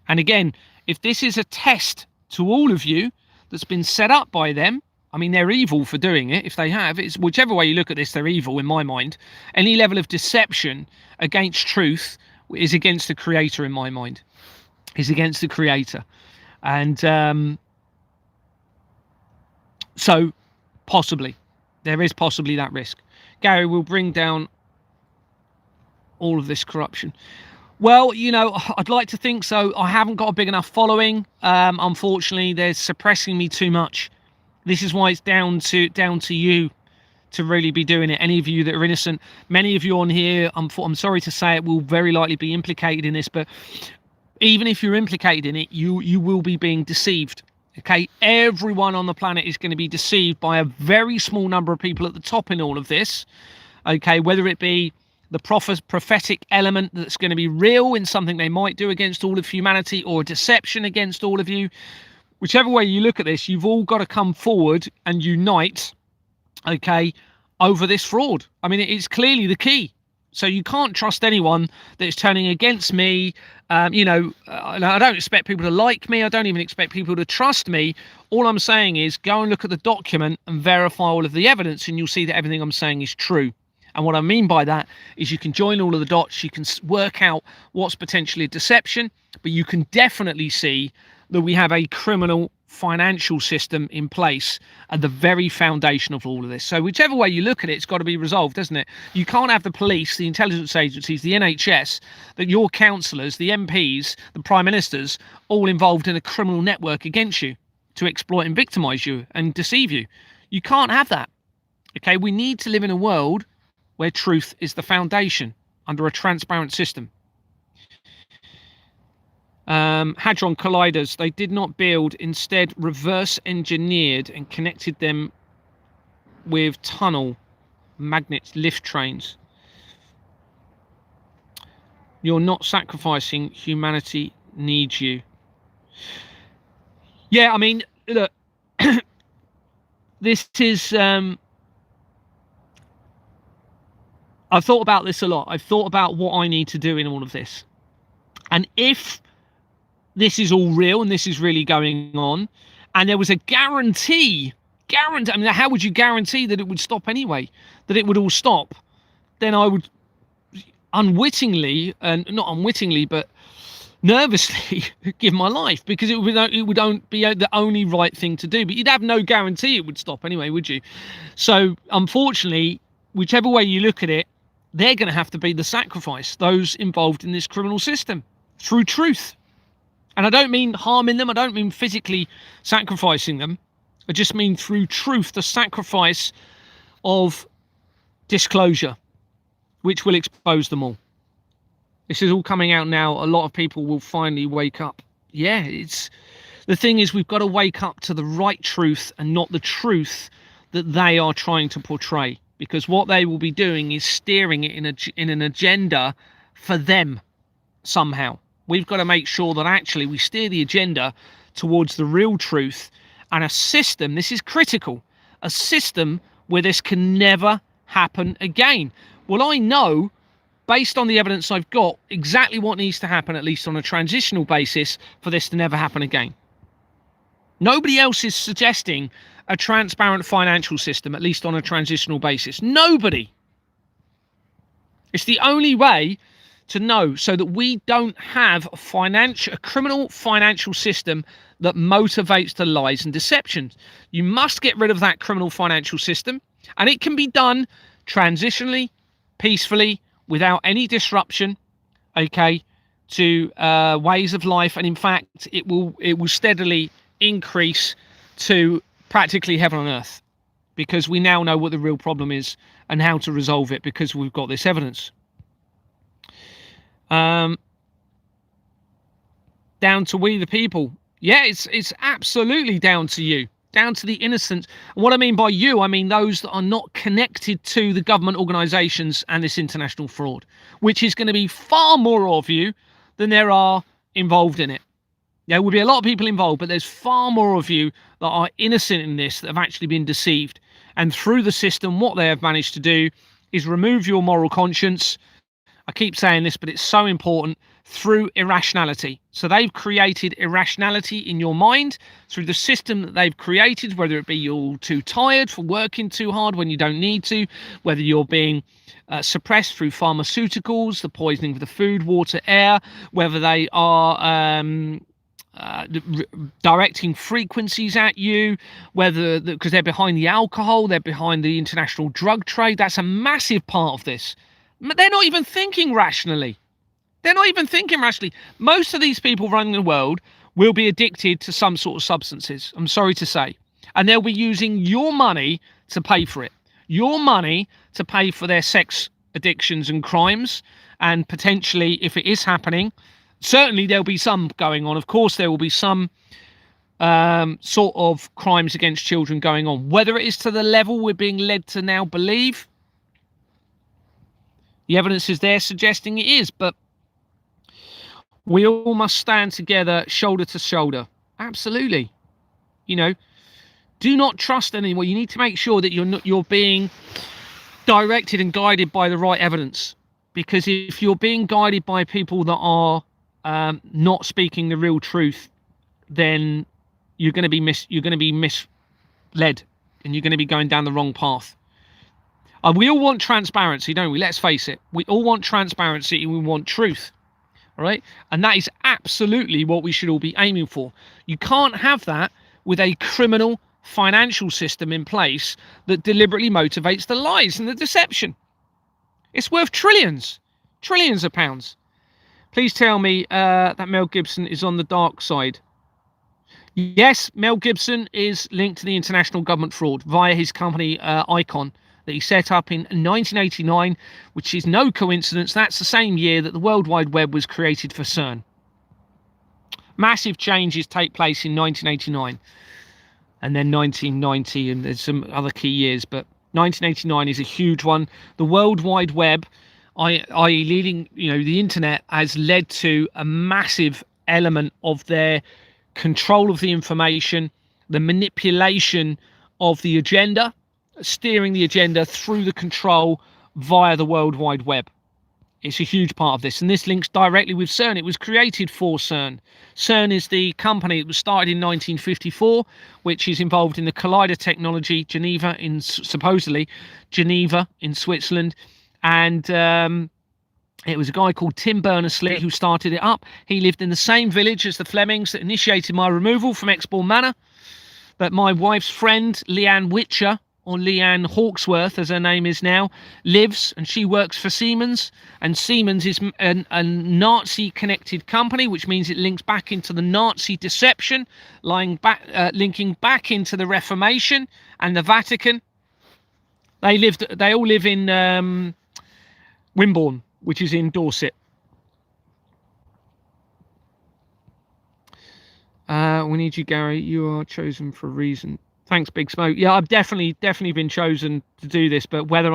And again, if this is a test to all of you that's been set up by them, I mean, they're evil for doing it. If they have, it's whichever way you look at this, they're evil in my mind. Any level of deception against truth is against the creator in my mind. Is against the creator. And so possibly, there is possibly that risk. Gary will bring down all of this corruption. Well, you know, I'd like to think so. I haven't got a big enough following. Unfortunately, they're suppressing me too much. This is why it's down to you to really be doing it. Any of you that are innocent, many of you on here, I'm sorry to say it, will very likely be implicated in this. But even if you're implicated in it, you will be being deceived. Okay, everyone on the planet is going to be deceived by a very small number of people at the top in all of this. Okay, whether it be the prophetic element that's going to be real in something they might do against all of humanity, or a deception against all of you. Whichever way you look at this, you've all got to come forward and unite, okay, over this fraud. I mean, it's clearly the key. So you can't trust anyone that is turning against me. I don't expect people to like me. I don't even expect people to trust me. All I'm saying is go and look at the document and verify all of the evidence, and you'll see that everything I'm saying is true. And what I mean by that is you can join all of the dots. You can work out what's potentially a deception, but you can definitely see that we have a criminal financial system in place at the very foundation of all of this. So whichever way you look at it, it's got to be resolved, doesn't it? You can't have the police, the intelligence agencies, the NHS, that your councillors, the MPs, the prime ministers, all involved in a criminal network against you to exploit and victimise you and deceive you. You can't have that. Okay, we need to live in a world where truth is the foundation under a transparent system. Hadron Colliders, they did not build, instead reverse engineered and connected them with tunnel magnets, lift trains. You're not sacrificing, humanity needs you. Yeah, I mean, look, this is I've thought about this a lot. I've thought about what I need to do in all of this. And if this is all real and this is really going on, and there was a guarantee, I mean, how would you guarantee that it would stop anyway? That it would all stop? Then I would unwittingly, and not unwittingly, but nervously give my life, because it would be the only right thing to do. But you'd have no guarantee it would stop anyway, would you? So unfortunately, whichever way you look at it, they're going to have to be the sacrifice, those involved in this criminal system, through truth. And I don't mean harming them. I don't mean physically sacrificing them. I just mean through truth, the sacrifice of disclosure, which will expose them all. This is all coming out now. A lot of people will finally wake up. Yeah, the thing is, we've got to wake up to the right truth and not the truth that they are trying to portray. Because what they will be doing is steering it in an agenda for them somehow. We've got to make sure that actually we steer the agenda towards the real truth, and a system, this is critical, a system where this can never happen again. Well, I know, based on the evidence I've got, exactly what needs to happen, at least on a transitional basis, for this to never happen again. Nobody else is suggesting a transparent financial system, at least on a transitional basis. Nobody. It's the only way to know, so that we don't have a criminal financial system that motivates the lies and deceptions. You must get rid of that criminal financial system, and it can be done transitionally, peacefully, without any disruption, okay, to ways of life. And in fact, it will steadily increase to practically heaven on earth, because we now know what the real problem is and how to resolve it, because we've got this evidence. Um, down to we the people. Yeah, it's absolutely down to you, down to the innocent. And what I mean by you, I mean those that are not connected to the government organisations and this international fraud, which is going to be far more of you than there are involved in it. There will be a lot of people involved, but there's far more of you that are innocent in this, that have actually been deceived. And through the system, what they have managed to do is remove your moral conscience. I keep saying this, but it's so important, through irrationality. So they've created irrationality in your mind through the system that they've created, whether it be you're too tired for working too hard when you don't need to, whether you're being suppressed through pharmaceuticals, the poisoning of the food, water, air, whether they are directing frequencies at you, whether because they're behind the alcohol, they're behind the international drug trade. That's a massive part of this. They're not even thinking rationally. Most of these people running the world will be addicted to some sort of substances, I'm sorry to say. And they'll be using your money to pay for it. Your money to pay for their sex addictions and crimes. And potentially, if it is happening, certainly there'll be some going on. Of course, there will be some sort of crimes against children going on. Whether it is to the level we're being led to now believe, the evidence is there suggesting it is, but we all must stand together, shoulder to shoulder. Absolutely. You know, do not trust anyone. You need to make sure that you're being directed and guided by the right evidence. Because if you're being guided by people that are not speaking the real truth, then you're going to be misled, and you're going to be going down the wrong path. We all want transparency, don't we? Let's face it. We all want transparency and we want truth. All right. And that is absolutely what we should all be aiming for. You can't have that with a criminal financial system in place that deliberately motivates the lies and the deception. It's worth trillions of pounds. Please tell me that Mel Gibson is on the dark side. Yes, Mel Gibson is linked to the international government fraud via his company Icon that he set up in 1989, which is no coincidence. That's the same year that the World Wide Web was created for CERN. Massive changes take place in 1989 and then 1990, and there's some other key years, but 1989 is a huge one. The World Wide Web, i.e. leading, the internet, has led to a massive element of their control of the information, the manipulation of the agenda, steering the agenda through the control via the World Wide Web. It's a huge part of this, and this links directly with CERN. It was created for CERN. CERN is the company that was started in 1954, which is involved in the collider technology, supposedly Geneva in Switzerland, and it was a guy called Tim Berners-Lee who started it up. He lived in the same village as the Flemings that initiated my removal from Exbourne Manor. But my wife's friend, Leanne Witcher, or Leanne Hawksworth, as her name is now, lives, and she works for Siemens. And Siemens is a Nazi-connected company, which means it links back into the Nazi deception, linking back into the Reformation and the Vatican. They all live in Wimborne, which is in Dorset. We need you, Gary. You are chosen for a reason. Thanks, Big Smoke. Yeah, I've definitely been chosen to do this, but whether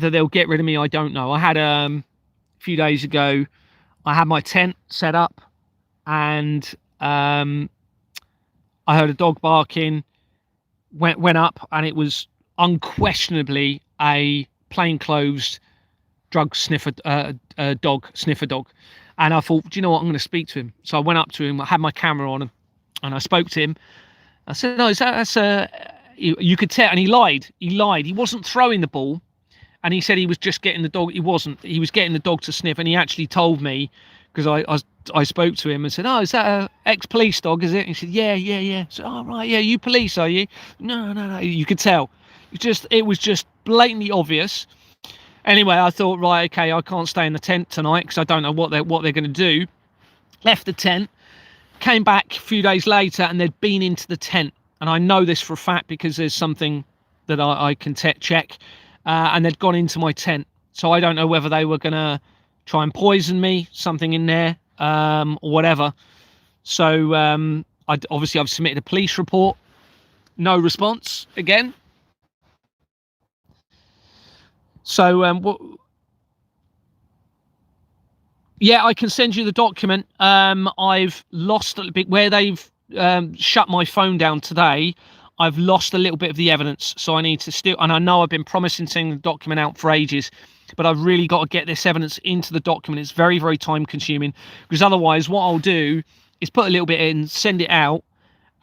they'll get rid of me, I don't know. I had a few days ago, I had my tent set up, and I heard a dog barking. Went up, and it was unquestionably a plainclothes drug sniffer dog. And I thought, do you know what? I'm going to speak to him. So I went up to him. I had my camera on him, and I spoke to him. I said, no, you could tell. And he lied. He wasn't throwing the ball. And he said he was just getting the dog. He wasn't. He was getting the dog to sniff. And he actually told me, because I spoke to him and said, oh, is that a ex-police dog, is it? And he said, yeah. So, oh, right, yeah, you police, are you? No. You could tell. It was just blatantly obvious. Anyway, I thought, right, okay, I can't stay in the tent tonight because I don't know what they're going to do. Left the tent. Came back a few days later, and they'd been into the tent. And I know this for a fact because there's something that I can check. And they'd gone into my tent. So I don't know whether they were going to try and poison me, something in there, or whatever. So I've submitted a police report. No response again. So yeah, I can send you the document. I've lost a little bit where they've shut my phone down today. I've lost a little bit of the evidence, so I need to still, and I know I've been promising sending the document out for ages, but I've really got to get this evidence into the document. It's very, very time consuming, because otherwise what I'll do is put a little bit in, send it out,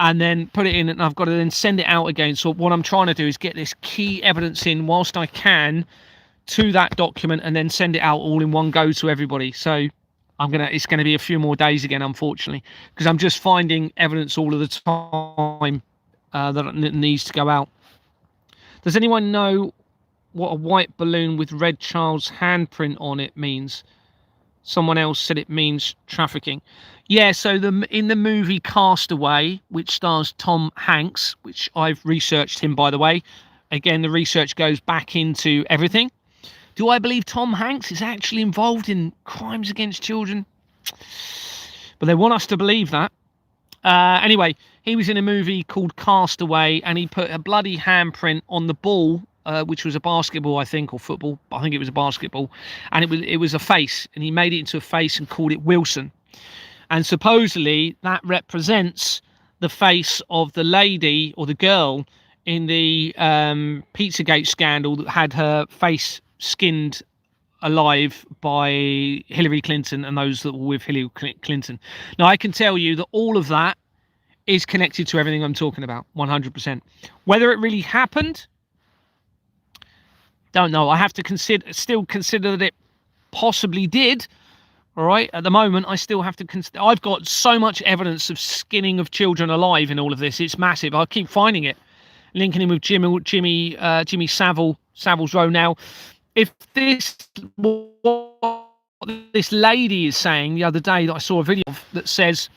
and then put it in, and I've got to then send it out again. So what I'm trying to do is get this key evidence in whilst I can to that document, and then send it out all in one go to everybody. So it's gonna be a few more days again, unfortunately, because I'm just finding evidence all of the time that needs to go out. Does anyone know what a white balloon with red child's handprint on it means? Someone else said it means trafficking. Yeah, so in the movie Castaway, which stars Tom Hanks, which I've researched him, by the way. Again, the research goes back into everything. Do I believe Tom Hanks is actually involved in crimes against children? But they want us to believe that. Anyway, he was in a movie called Castaway, and he put a bloody handprint on the ball, which was a basketball, I think, or football. I think it was a basketball, and it was a face, and he made it into a face and called it Wilson. And supposedly that represents the face of the lady or the girl in the Pizzagate scandal that had her face skinned alive by Hillary Clinton and those that were with Hillary Clinton. Now, I can tell you that all of that is connected to everything I'm talking about, 100%. Whether it really happened, don't know. I have to still consider that it possibly did. All right. At the moment, I still have to consider. I've got so much evidence of skinning of children alive in all of this. It's massive. I keep finding it, linking in with Jimmy Savile's Row. Now, if what this lady is saying the other day that I saw a video of that says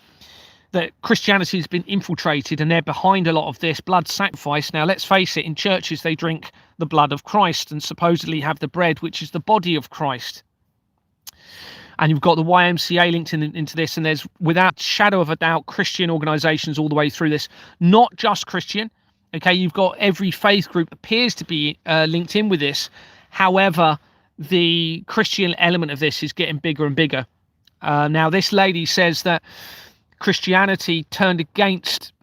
that Christianity has been infiltrated and they're behind a lot of this blood sacrifice. Now, let's face it, in churches, they drink the blood of Christ and supposedly have the bread, which is the body of Christ. And you've got the YMCA linked into this, and there's, without shadow of a doubt, Christian organizations all the way through this, not just Christian. Okay, you've got every faith group appears to be linked in with this. However, the Christian element of this is getting bigger and bigger. Now, this lady says that Christianity turned against,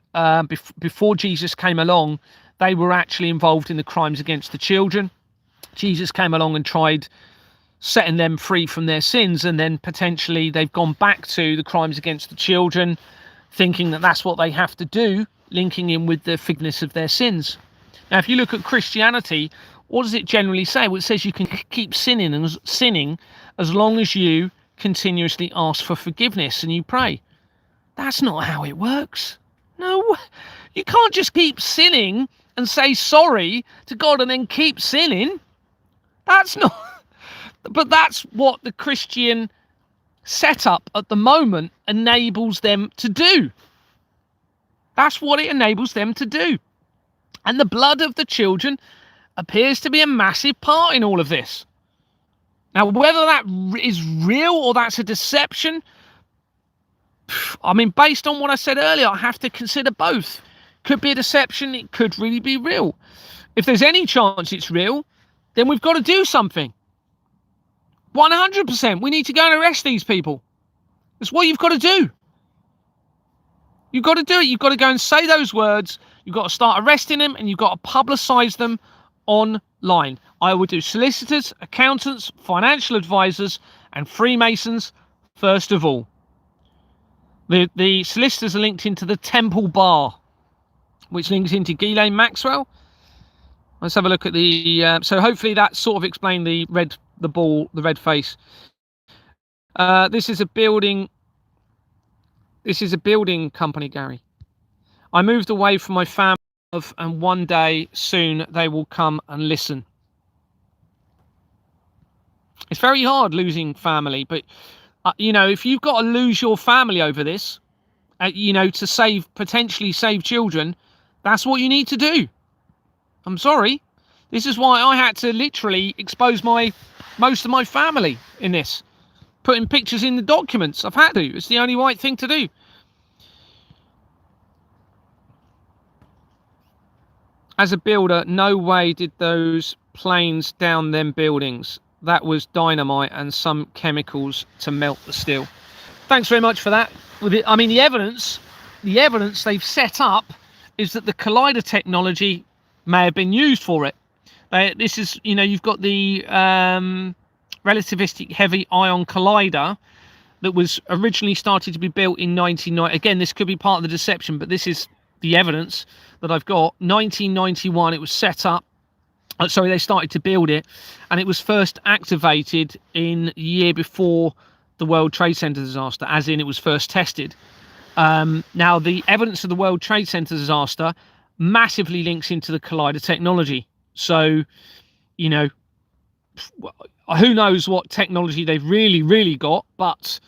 before Jesus came along, they were actually involved in the crimes against the children. Jesus came along and tried setting them free from their sins, and then potentially they've gone back to the crimes against the children, thinking that that's what they have to do, linking in with the forgiveness of their sins. Now, if you look at Christianity, what does it generally say? Well, it says you can keep sinning as long as you continuously ask for forgiveness and you pray. That's not how it works. No, you can't just keep sinning and say sorry to God and then keep sinning. That's not... But that's what the Christian setup at the moment enables them to do. That's what it enables them to do. And the blood of the children appears to be a massive part in all of this. Now, whether that is real or that's a deception, I mean, based on what I said earlier, I have to consider both. Could be a deception, it could really be real. If there's any chance it's real, then we've got to do something. 100%. We need to go and arrest these people. That's what you've got to do. You've got to do it. You've got to go and say those words. You've got to start arresting them, and you've got to publicise them online. I would do solicitors, accountants, financial advisors, and Freemasons first of all. The solicitors are linked into the Temple Bar, which links into Ghislaine Maxwell. Let's have a look at the... so hopefully that sort of explained the red face. This is a building company, Gary. I moved away from my family, and one day soon they will come and listen. It's very hard losing family, but if you've got to lose your family over this, to potentially save children, that's what you need to do. I'm sorry. This is why I had to literally expose most of my family in this. putting pictures in the documents. I've had to. It's the only right thing to do. As a builder, no way did those planes down them buildings. That was dynamite and some chemicals to melt the steel. Thanks very much for that. I mean, the evidence they've set up is that the collider technology may have been used for it. This is, you know, you've got the relativistic heavy ion collider that was originally started to be built in 1990. Again, this could be part of the deception, but this is the evidence that I've got. 1991, it was set up. Sorry, they started to build it, and it was first activated in the year before the World Trade Center disaster, as in it was first tested. Now, the evidence of the World Trade Center disaster massively links into the collider technology. So, you know, who knows what technology they've really got, but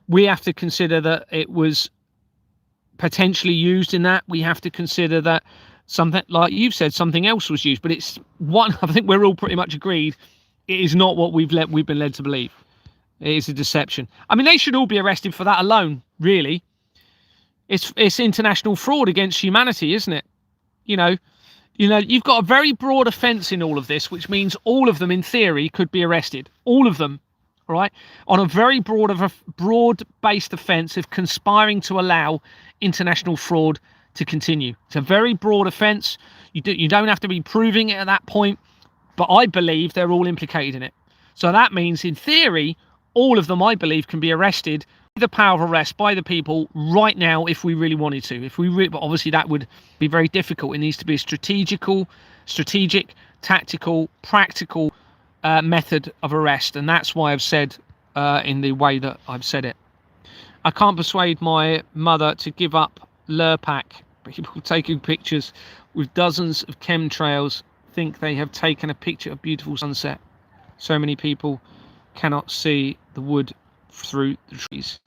we have to consider that it was potentially used in that. We have to consider that something, like you've said, something else was used, but it's one, I think we're all pretty much agreed, it is not what we've been led to believe. It is a deception. I mean, they should all be arrested for that alone, really. It's international fraud against humanity, isn't it? You know, you've got a very broad offence in all of this, which means all of them, in theory, could be arrested. All of them, right? On a very broad-based offence of conspiring to allow international fraud to continue. It's a very broad offence. You don't have to be proving it at that point, but I believe they're all implicated in it. So that means, in theory, all of them, I believe, can be arrested. The power of arrest by the people right now, if we really wanted to. But obviously that would be very difficult. It needs to be a strategic, tactical, practical method of arrest, and that's why I've said in the way that I've said it. I can't persuade my mother to give up Lurpak. People taking pictures with dozens of chemtrails think they have taken a picture of beautiful sunset. So many people cannot see the wood through the trees.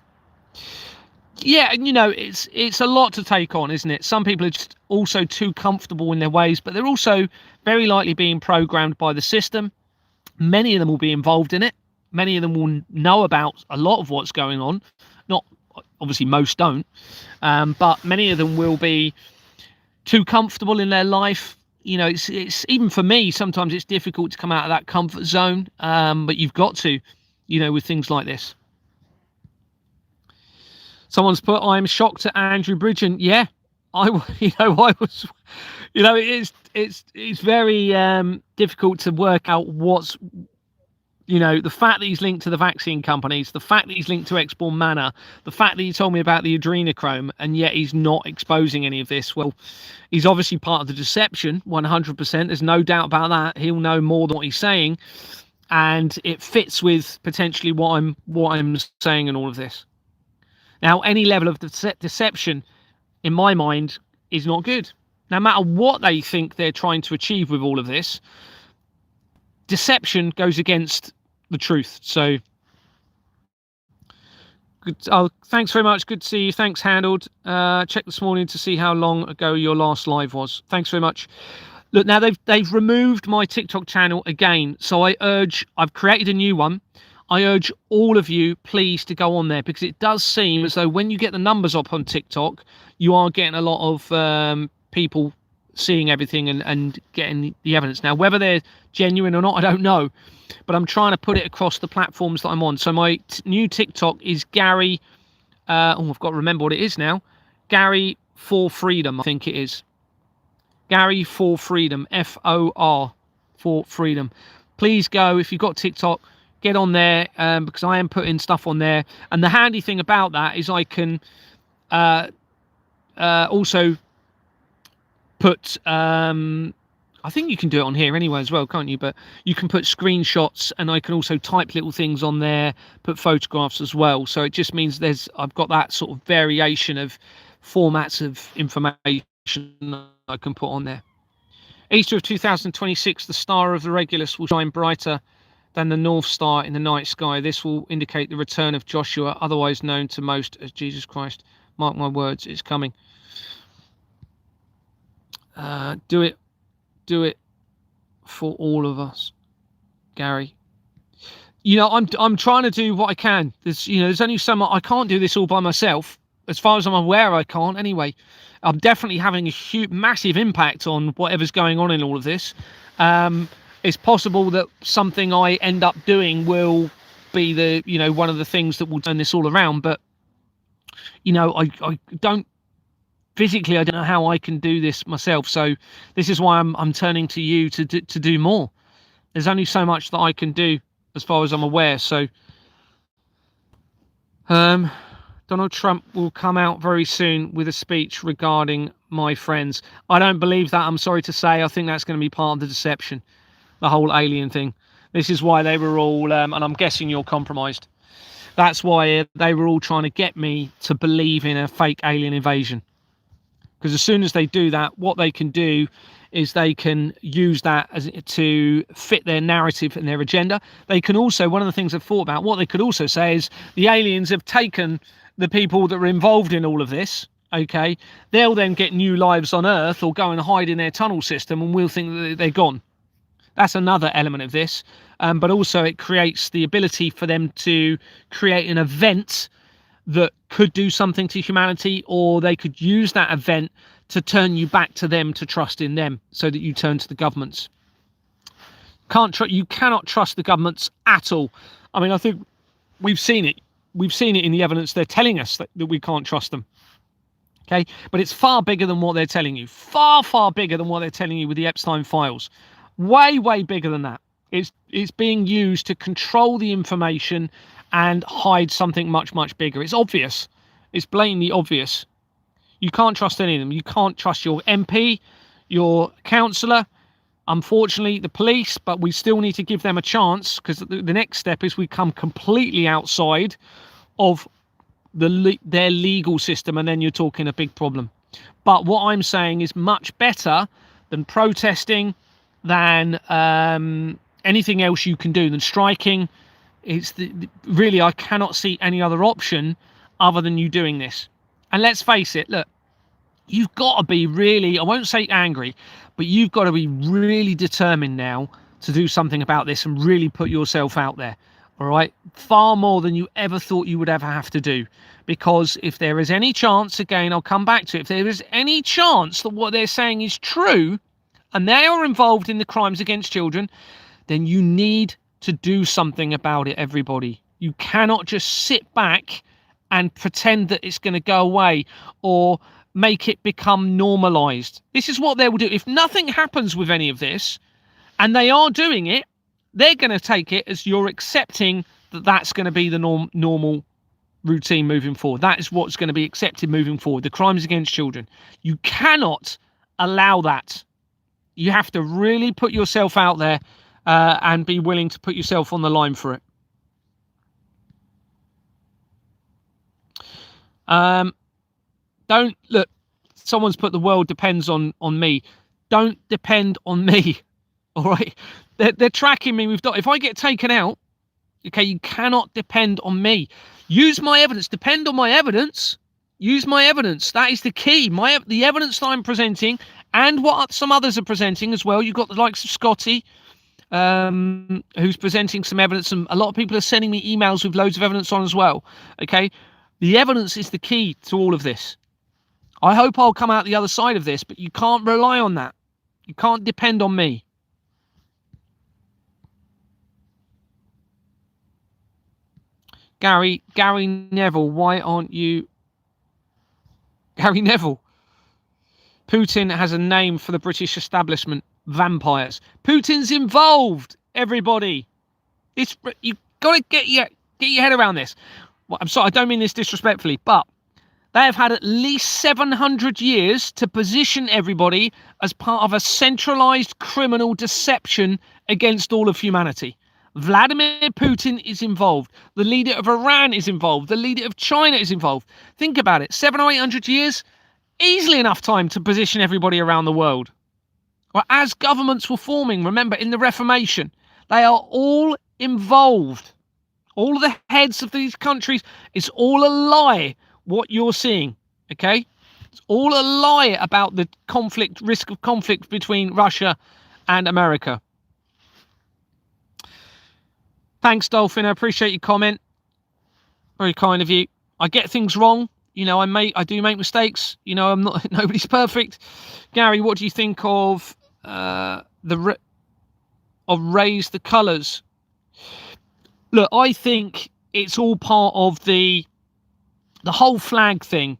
Yeah, and you know, it's a lot to take on, isn't it? Some people are just also too comfortable in their ways, but they're also very likely being programmed by the system. Many of them will be involved in it. Many of them will know about a lot of what's going on. Not obviously, most don't, but many of them will be too comfortable in their life. You know, it's even for me, sometimes it's difficult to come out of that comfort zone, but you've got to, you know, with things like this. Someone's put, I'm shocked at Andrew Bridgen. Yeah, I was, you know, it's very difficult to work out what's, you know, the fact that he's linked to the vaccine companies, the fact that he's linked to Export Manor, the fact that he told me about the adrenochrome, and yet he's not exposing any of this. Well, he's obviously part of the deception, 100%. There's no doubt about that. He'll know more than what he's saying, and it fits with potentially what I'm saying in all of this. Now, any level of deception, in my mind, is not good. No matter what they think they're trying to achieve with all of this, deception goes against the truth. So, good. Oh, thanks very much. Good to see you. Thanks, Handled. Checked this morning to see how long ago your last live was. Thanks very much. Look, now they've removed my TikTok channel again. So I've created a new one. I urge all of you, please, to go on there, because it does seem as though when you get the numbers up on TikTok, you are getting a lot of people seeing everything and getting the evidence. Now, whether they're genuine or not, I don't know, but I'm trying to put it across the platforms that I'm on. So my new TikTok is Gary. I've got to remember what it is now. Gary for Freedom, I think it is. Gary for Freedom, FOR for Freedom. Please go, if you've got TikTok, get on there, because I am putting stuff on there. And the handy thing about that is I can also put, I think you can do it on here anyway as well, can't you? But you can put screenshots, and I can also type little things on there, put photographs as well. So it just means I've got that sort of variation of formats of information I can put on there. Easter of 2026, the star of the Regulus will shine brighter than the North Star in the night sky. This will indicate the return of Joshua, otherwise known to most as Jesus Christ. Mark my words, it's coming. Do it for all of us, Gary. I'm trying to do what I can. There's only so much. I can't do this all by myself. As far as I'm aware, I can't anyway. I'm definitely having a huge, massive impact on whatever's going on in all of this. It's possible that something I end up doing will be one of the things that will turn this all around. But I don't physically. I don't know how I can do this myself. So this is why I'm turning to you to do more. There's only so much that I can do as far as I'm aware. So Donald Trump will come out very soon with a speech regarding my friends. I don't believe that. I'm sorry to say. I think that's going to be part of the deception, the whole alien thing. This is why they were all, and I'm guessing you're compromised. That's why they were all trying to get me to believe in a fake alien invasion. Because as soon as they do that, what they can do is they can use that to fit their narrative and their agenda. They can also, one of the things I've thought about, what they could also say is the aliens have taken the people that were involved in all of this. Okay, they'll then get new lives on Earth or go and hide in their tunnel system, and we'll think that they're gone. That's another element of this. But also it creates the ability for them to create an event that could do something to humanity, or they could use that event to turn you back to them, to trust in them, so that you turn to the governments. You cannot trust the governments at all. I mean, I think we've seen it. We've seen it in the evidence. They're telling us that we can't trust them. Okay, but it's far bigger than what they're telling you. Far, far bigger than what they're telling you with the Epstein files. Way, way bigger than that. It's being used to control the information and hide something much, much bigger. It's obvious. It's blatantly obvious. You can't trust any of them. You can't trust your MP, your councillor, unfortunately the police, but we still need to give them a chance, because the next step is we come completely outside of their legal system, and then you're talking a big problem. But what I'm saying is much better than protesting, than anything else you can do, than striking. It's really, I cannot see any other option other than you doing this. And let's face it, look, you've got to be really, I won't say angry, but you've got to be really determined now to do something about this and really put yourself out there. All right, far more than you ever thought you would ever have to do. Because if there is any chance, again, I'll come back to it, if there is any chance that what they're saying is true and they are involved in the crimes against children, then you need to do something about it, everybody. You cannot just sit back and pretend that it's going to go away or make it become normalized. This is what they will do. If nothing happens with any of this, and they are doing it, they're going to take it as you're accepting that that's going to be the normal routine moving forward. That is what's going to be accepted moving forward. The crimes against children. You cannot allow that. You have to really put yourself out there and be willing to put yourself on the line for it. Don't look. Someone's put the world depends on me. Don't depend on me. All right. They're tracking me. If I get taken out, okay, you cannot depend on me. Use my evidence. Depend on my evidence. Use my evidence. That is the key. The evidence that I'm presenting, and what some others are presenting as well. You've got the likes of Scotty, who's presenting some evidence, and a lot of people are sending me emails with loads of evidence on as well. Okay, the evidence is the key to all of this. I hope I'll come out the other side of this, but you can't rely on that. You can't depend on me. Gary Neville, why aren't you... Gary Neville. Putin has a name for the British establishment: vampires. Putin's involved, everybody. You've got to get your head around this. Well, I'm sorry, I don't mean this disrespectfully, but they have had at least 700 years to position everybody as part of a centralized criminal deception against all of humanity. Vladimir Putin is involved. The leader of Iran is involved. The leader of China is involved. Think about it. 700 or 800 years, easily enough time to position everybody around the world. Well, as governments were forming, remember, in the Reformation, they are all involved. All of the heads of these countries, it's all a lie what you're seeing, okay? It's all a lie about the risk of conflict between Russia and America. Thanks, Dolphin. I appreciate your comment. Very kind of you. I get things wrong. I do make mistakes. I'm not, nobody's perfect. Gary, what do you think of Raise the Colours? Look, I think it's all part of the whole flag thing,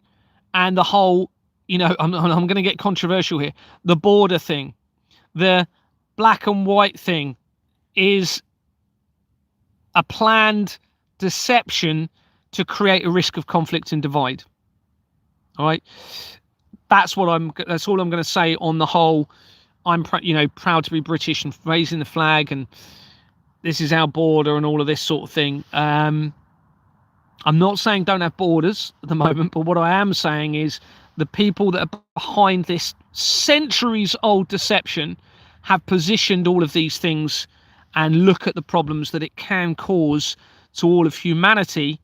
and the whole, I'm going to get controversial here. The border thing, the black and white thing, is a planned deception to create a risk of conflict and divide. All right, that's all I'm going to say on the whole. I'm proud to be British and raising the flag, and this is our border and all of this sort of thing. I'm not saying don't have borders at the moment, but what I am saying is the people that are behind this centuries-old deception have positioned all of these things, and look at the problems that it can cause to all of humanity,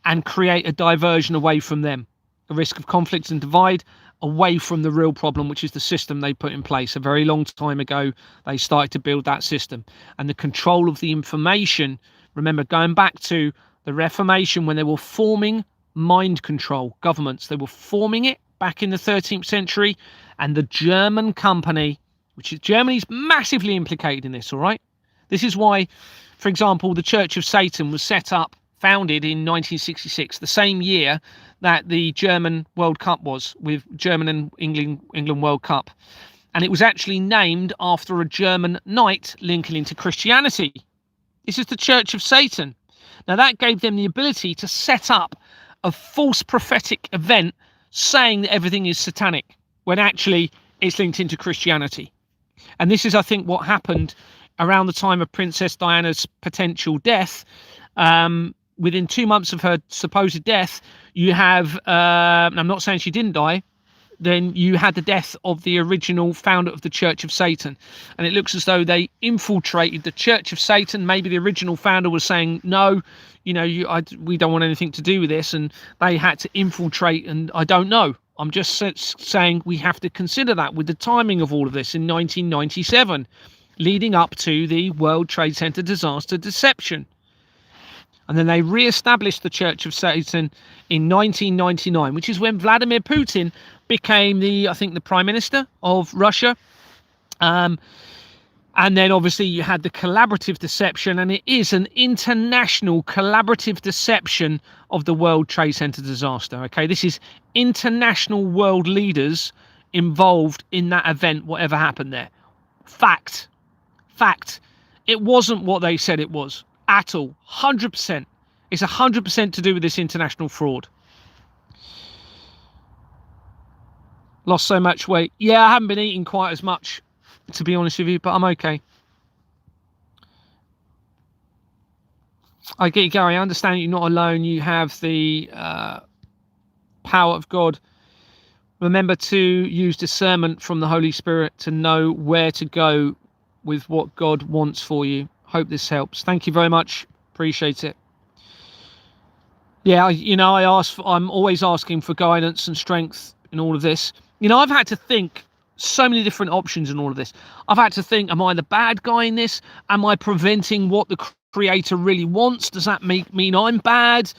and create a diversion away from them, a risk of conflict and divide, away from the real problem, which is the system they put in place. A very long time ago, they started to build that system. And the control of the information, remember, going back to the Reformation, when they were forming mind control governments, they were forming it back in the 13th century, and the German company, which is Germany's massively implicated in this, all right? This is why, for example, the Church of Satan was founded in 1966, the same year that the German World Cup was, with German and England World Cup. And it was actually named after a German knight linking into Christianity. This is the Church of Satan. Now, that gave them the ability to set up a false prophetic event saying that everything is satanic, when actually it's linked into Christianity. And this is, I think, what happened around the time of Princess Diana's potential death. Within 2 months of her supposed death, you have, I'm not saying she didn't die, then you had the death of the original founder of the Church of Satan. And it looks as though they infiltrated the Church of Satan. Maybe the original founder was saying, no, we don't want anything to do with this. And they had to infiltrate, and I don't know. I'm just saying we have to consider that with the timing of all of this in 1997, leading up to the World Trade Center disaster deception. And then they re-established the Church of Satan in 1999, which is when Vladimir Putin became the Prime Minister of Russia. And then obviously you had the collaborative deception, and it is an international collaborative deception of the World Trade Center disaster. Okay, this is international world leaders involved in that event, whatever happened there. Fact. It wasn't what they said it was. At all. 100%. It's 100% to do with this international fraud. Lost so much weight. Yeah, I haven't been eating quite as much, to be honest with you, but I'm okay. I get you, Gary. I understand you're not alone. You have the power of God. Remember to use discernment from the Holy Spirit to know where to go with what God wants for you. Hope this helps. Thank you very much. Appreciate it. Yeah, I'm always asking for guidance and strength in all of this. I've had to think so many different options in all of this. I've had to think, am I the bad guy in this? Am I preventing what the Creator really wants? Does that mean I'm bad?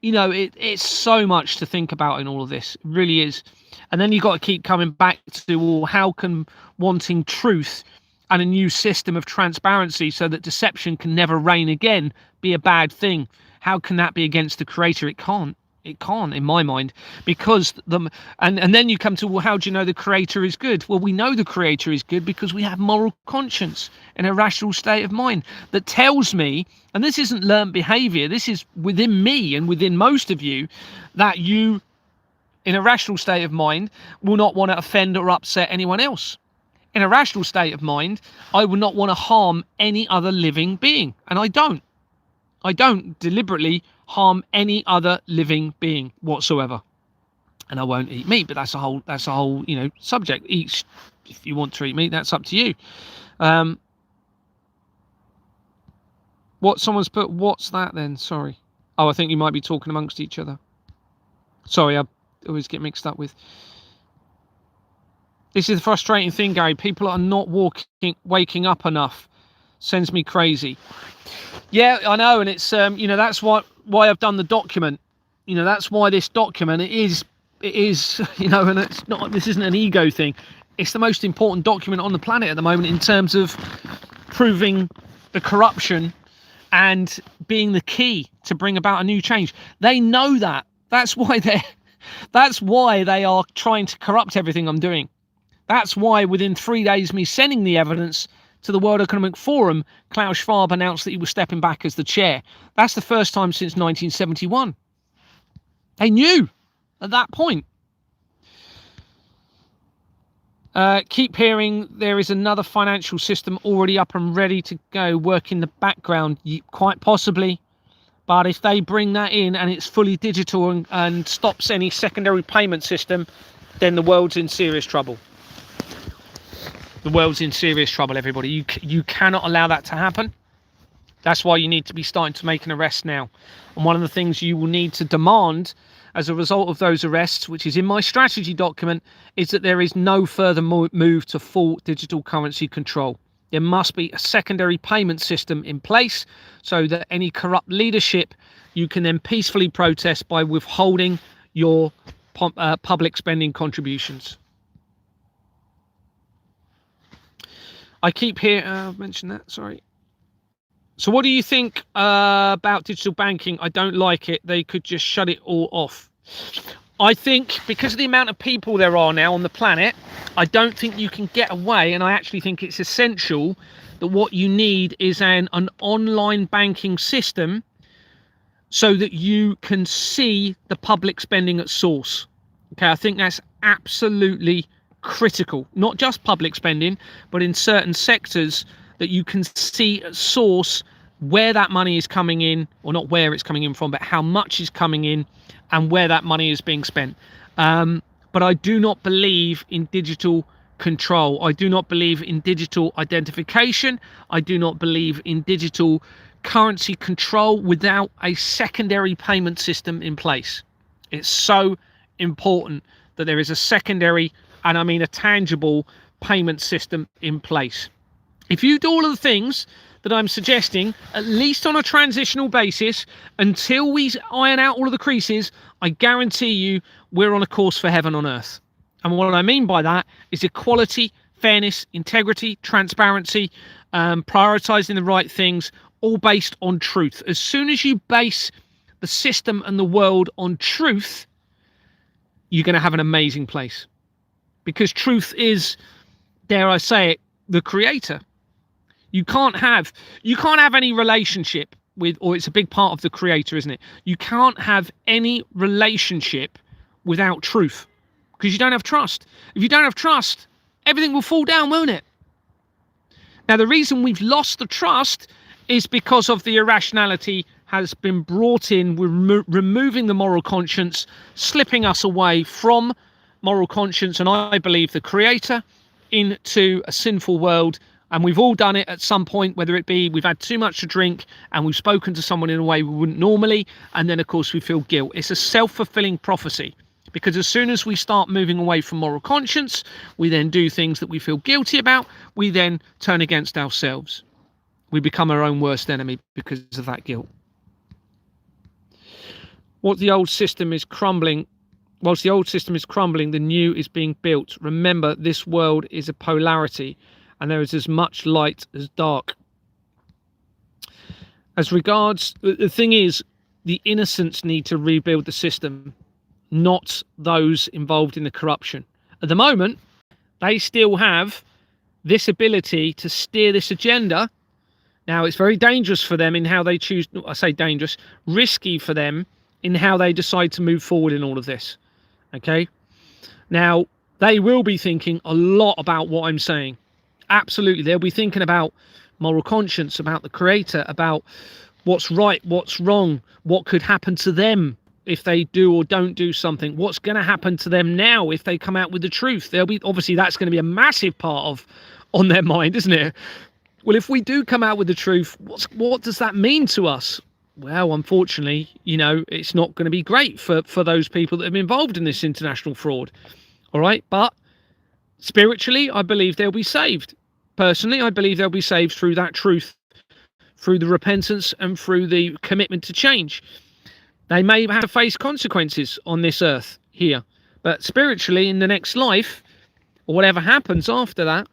It's so much to think about in all of this. It really is. And then you've got to keep coming back to, well, how can wanting truth and a new system of transparency so that deception can never reign again be a bad thing? How can that be against the Creator? It can't, in my mind, because and then you come to, well, how do you know the Creator is good? Well, we know the Creator is good because we have moral conscience and a rational state of mind that tells me, and this isn't learned behavior, this is within me and within most of you, that you, in a rational state of mind, will not want to offend or upset anyone else. In a rational state of mind, I would not want to harm any other living being. And I don't deliberately harm any other living being whatsoever. And I won't eat meat, but that's a whole subject. Each, if you want to eat meat, that's up to you. What someone's put, what's that then? Sorry. Oh, I think you might be talking amongst each other. Sorry, I always get mixed up with. This is the frustrating thing, Gary. People are not waking up enough. Sends me crazy. Yeah, I know, and it's you know, that's why I've done the document. You know, that's why this document it is you know, and it's not, this isn't an ego thing. It's the most important document on the planet at the moment in terms of proving the corruption and being the key to bring about a new change. They know that. That's why they are trying to corrupt everything I'm doing. That's why within 3 days me sending the evidence to the World Economic Forum, Klaus Schwab announced that he was stepping back as the chair. That's the first time since 1971. They knew at that point. Keep hearing there is another financial system already up and ready to go, work in the background. Quite possibly. But if they bring that in and it's fully digital and stops any secondary payment system, then the world's in serious trouble. The world's in serious trouble, everybody. You cannot allow that to happen. That's why you need to be starting to make an arrest now. And one of the things you will need to demand as a result of those arrests, which is in my strategy document, is that there is no further move to full digital currency control. There must be a secondary payment system in place so that any corrupt leadership you can then peacefully protest by withholding your public spending contributions. I keep here, mention that, sorry. So what do you think about digital banking? I don't like it. They could just shut it all off. I think because of the amount of people there are now on the planet, I don't think you can get away. And I actually think it's essential that what you need is an online banking system so that you can see the public spending at source. Okay, I think that's absolutely critical, not just public spending, but in certain sectors that you can see at source where that money is coming in, or not where it's coming in from, but how much is coming in and where that money is being spent. But I do not believe in digital control. I do not believe in digital identification. I do not believe in digital currency control without a secondary payment system in place. It's so important that there is a secondary, and I mean a tangible payment system in place. If you do all of the things that I'm suggesting, at least on a transitional basis, until we iron out all of the creases, I guarantee you we're on a course for heaven on earth. And what I mean by that is equality, fairness, integrity, transparency, prioritizing the right things, all based on truth. As soon as you base the system and the world on truth, you're going to have an amazing place. Because truth is, dare I say it, the creator. You can't have any relationship with, or it's a big part of the creator, isn't it? You can't have any relationship without truth, because you don't have trust. If you don't have trust, everything will fall down, won't it? Now, the reason we've lost the trust is because of the irrationality has been brought in, removing the moral conscience, slipping us away from moral conscience, and I believe the creator, into a sinful world. And we've all done it at some point, whether it be we've had too much to drink and we've spoken to someone in a way we wouldn't normally, and then of course we feel guilt. It's a self-fulfilling prophecy, because as soon as we start moving away from moral conscience, we then do things that we feel guilty about. We then turn against ourselves. We become our own worst enemy because of that guilt. Whilst the old system is crumbling, the new is being built. Remember, this world is a polarity, and there is as much light as dark. As regards, the thing is, the innocents need to rebuild the system, not those involved in the corruption. At the moment, they still have this ability to steer this agenda. Now, it's very dangerous for them in how they choose, I say dangerous, risky for them in how they decide to move forward in all of this. Okay? Now, they will be thinking a lot about what I'm saying. Absolutely. They'll be thinking about moral conscience, about the creator, about what's right, what's wrong, what could happen to them if they do or don't do something, what's going to happen to them now if they come out with the truth. They'll be, obviously that's going to be a massive part of on their mind, isn't it? Well, if we do come out with the truth, what does that mean to us? Well, unfortunately, you know, it's not going to be great for those people that have been involved in this international fraud. All right. But spiritually, I believe they'll be saved. Personally, I believe they'll be saved through that truth, through the repentance and through the commitment to change. They may have to face consequences on this earth here, but spiritually in the next life, or whatever happens after that,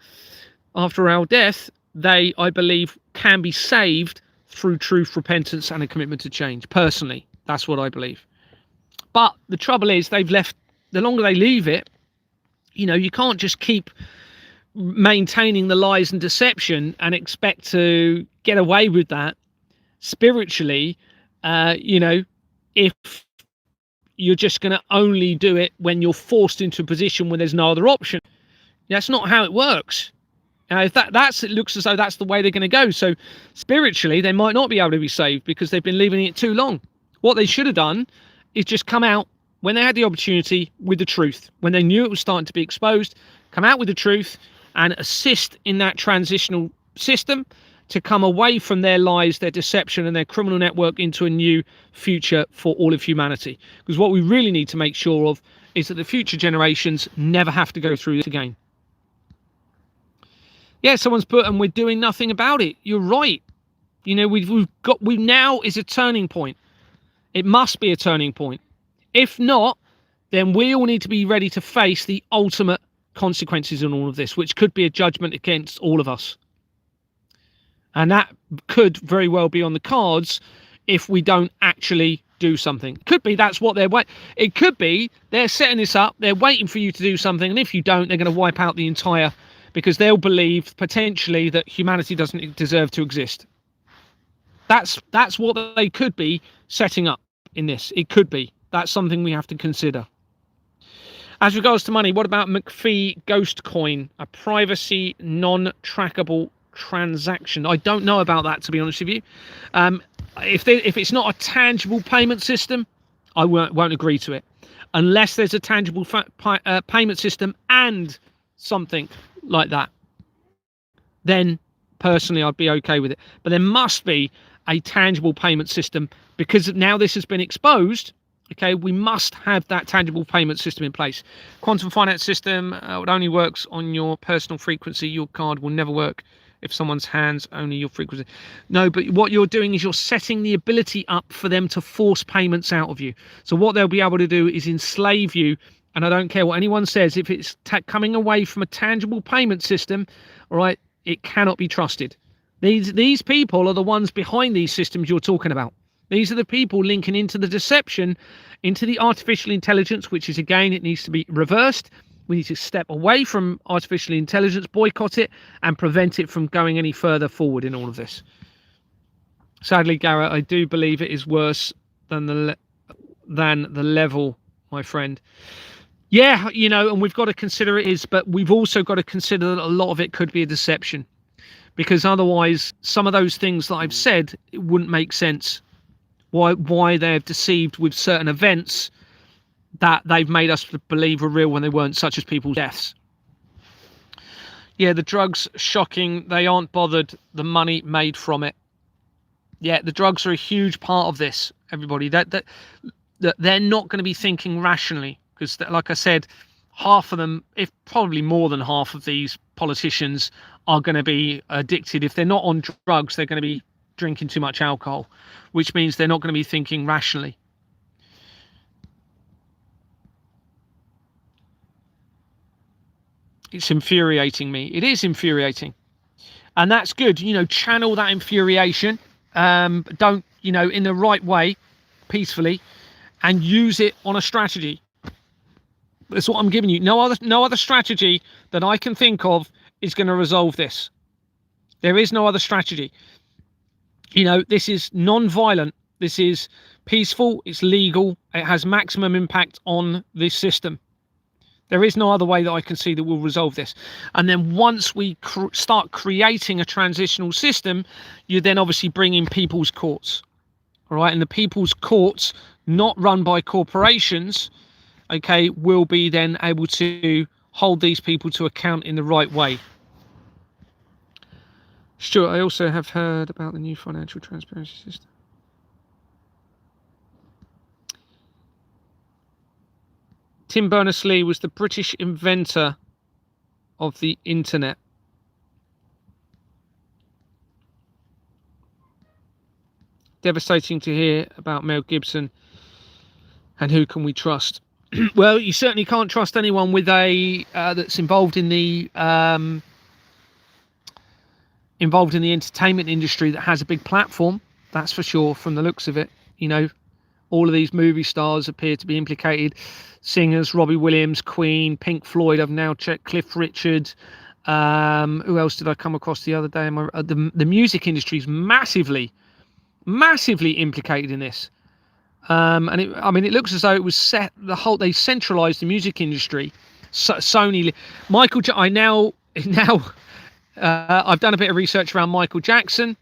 after our death, they, I believe, can be saved through truth, repentance, and a commitment to change. Personally, that's what I believe. But the trouble is, they've left, the longer they leave it, you can't just keep maintaining the lies and deception and expect to get away with that spiritually. If you're just going to only do it when you're forced into a position where there's no other option. That's not how it works. If it looks as though that's the way they're going to go. So spiritually, they might not be able to be saved because they've been leaving it too long. What they should have done is just come out when they had the opportunity with the truth, when they knew it was starting to be exposed, come out with the truth and assist in that transitional system to come away from their lies, their deception and their criminal network into a new future for all of humanity. Because what we really need to make sure of is that the future generations never have to go through this again. Yeah, someone's put, and we're doing nothing about it. You're right. We now is a turning point. It must be a turning point. If not, then we all need to be ready to face the ultimate consequences in all of this, which could be a judgment against all of us. And that could very well be on the cards if we don't actually do something. It could be that's what they're waiting. It could be they're setting this up, they're waiting for you to do something, and if you don't, they're going to wipe out the entire, because they'll believe potentially that humanity doesn't deserve to exist. That's what they could be setting up in this. It could be. That's something we have to consider. As regards to money, what about McPhee Ghost Coin, a privacy non-trackable transaction? I don't know about that, to be honest with you. If it's not a tangible payment system, I won't agree to it, unless there's a tangible payment system and something like that. Then personally, I'd be okay with it. But there must be a tangible payment system, because now this has been exposed. Okay, we must have that tangible payment system in place. Quantum finance system, it only works on your personal frequency. Your card will never work if someone's hands only your frequency. No, but what you're doing is you're setting the ability up for them to force payments out of you. So what they'll be able to do is enslave you. And I don't care what anyone says, if it's coming away from a tangible payment system, all right, it cannot be trusted. These people are the ones behind these systems you're talking about. These are the people linking into the deception, into the artificial intelligence, which is, again, it needs to be reversed. We need to step away from artificial intelligence, boycott it, and prevent it from going any further forward in all of this. Sadly, Garrett, I do believe it is worse than the level, my friend. Yeah, and we've got to consider it is, but we've also got to consider that a lot of it could be a deception, because otherwise some of those things that I've said, it wouldn't make sense. Why they've deceived with certain events that they've made us believe were real when they weren't, such as people's deaths. Yeah, the drugs, shocking. They aren't bothered. The money made from it. Yeah, the drugs are a huge part of this, everybody. That they're not going to be thinking rationally, because, like I said, half of them, if probably more than half of these politicians, are going to be addicted. If they're not on drugs, they're going to be drinking too much alcohol, which means they're not going to be thinking rationally. It's infuriating me. It is infuriating. And that's good. Channel that infuriation. Don't, in the right way, peacefully, and use it on a strategy. That's what I'm giving you. No other strategy that I can think of is going to resolve this. There is no other strategy. This is non-violent. This is peaceful. It's legal. It has maximum impact on this system. There is no other way that I can see that will resolve this. And then once we start creating a transitional system, you then obviously bring in people's courts. All right. And the people's courts, not run by corporations, okay, will be then able to hold these people to account in the right way. Stuart, I also have heard about the new financial transparency system. Tim Berners-Lee was the British inventor of the internet. Devastating to hear about Mel Gibson. And who can we trust? Well, you certainly can't trust anyone with a that's involved in the entertainment industry that has a big platform. That's for sure. From the looks of it, you know, all of these movie stars appear to be implicated. Singers, Robbie Williams, Queen, Pink Floyd. I've now checked Cliff Richard. Who else did I come across the other day? The music industry is massively implicated in this. And it looks as though it was set they centralized the music industry. Sony, Michael, I've done a bit of research around Michael Jackson,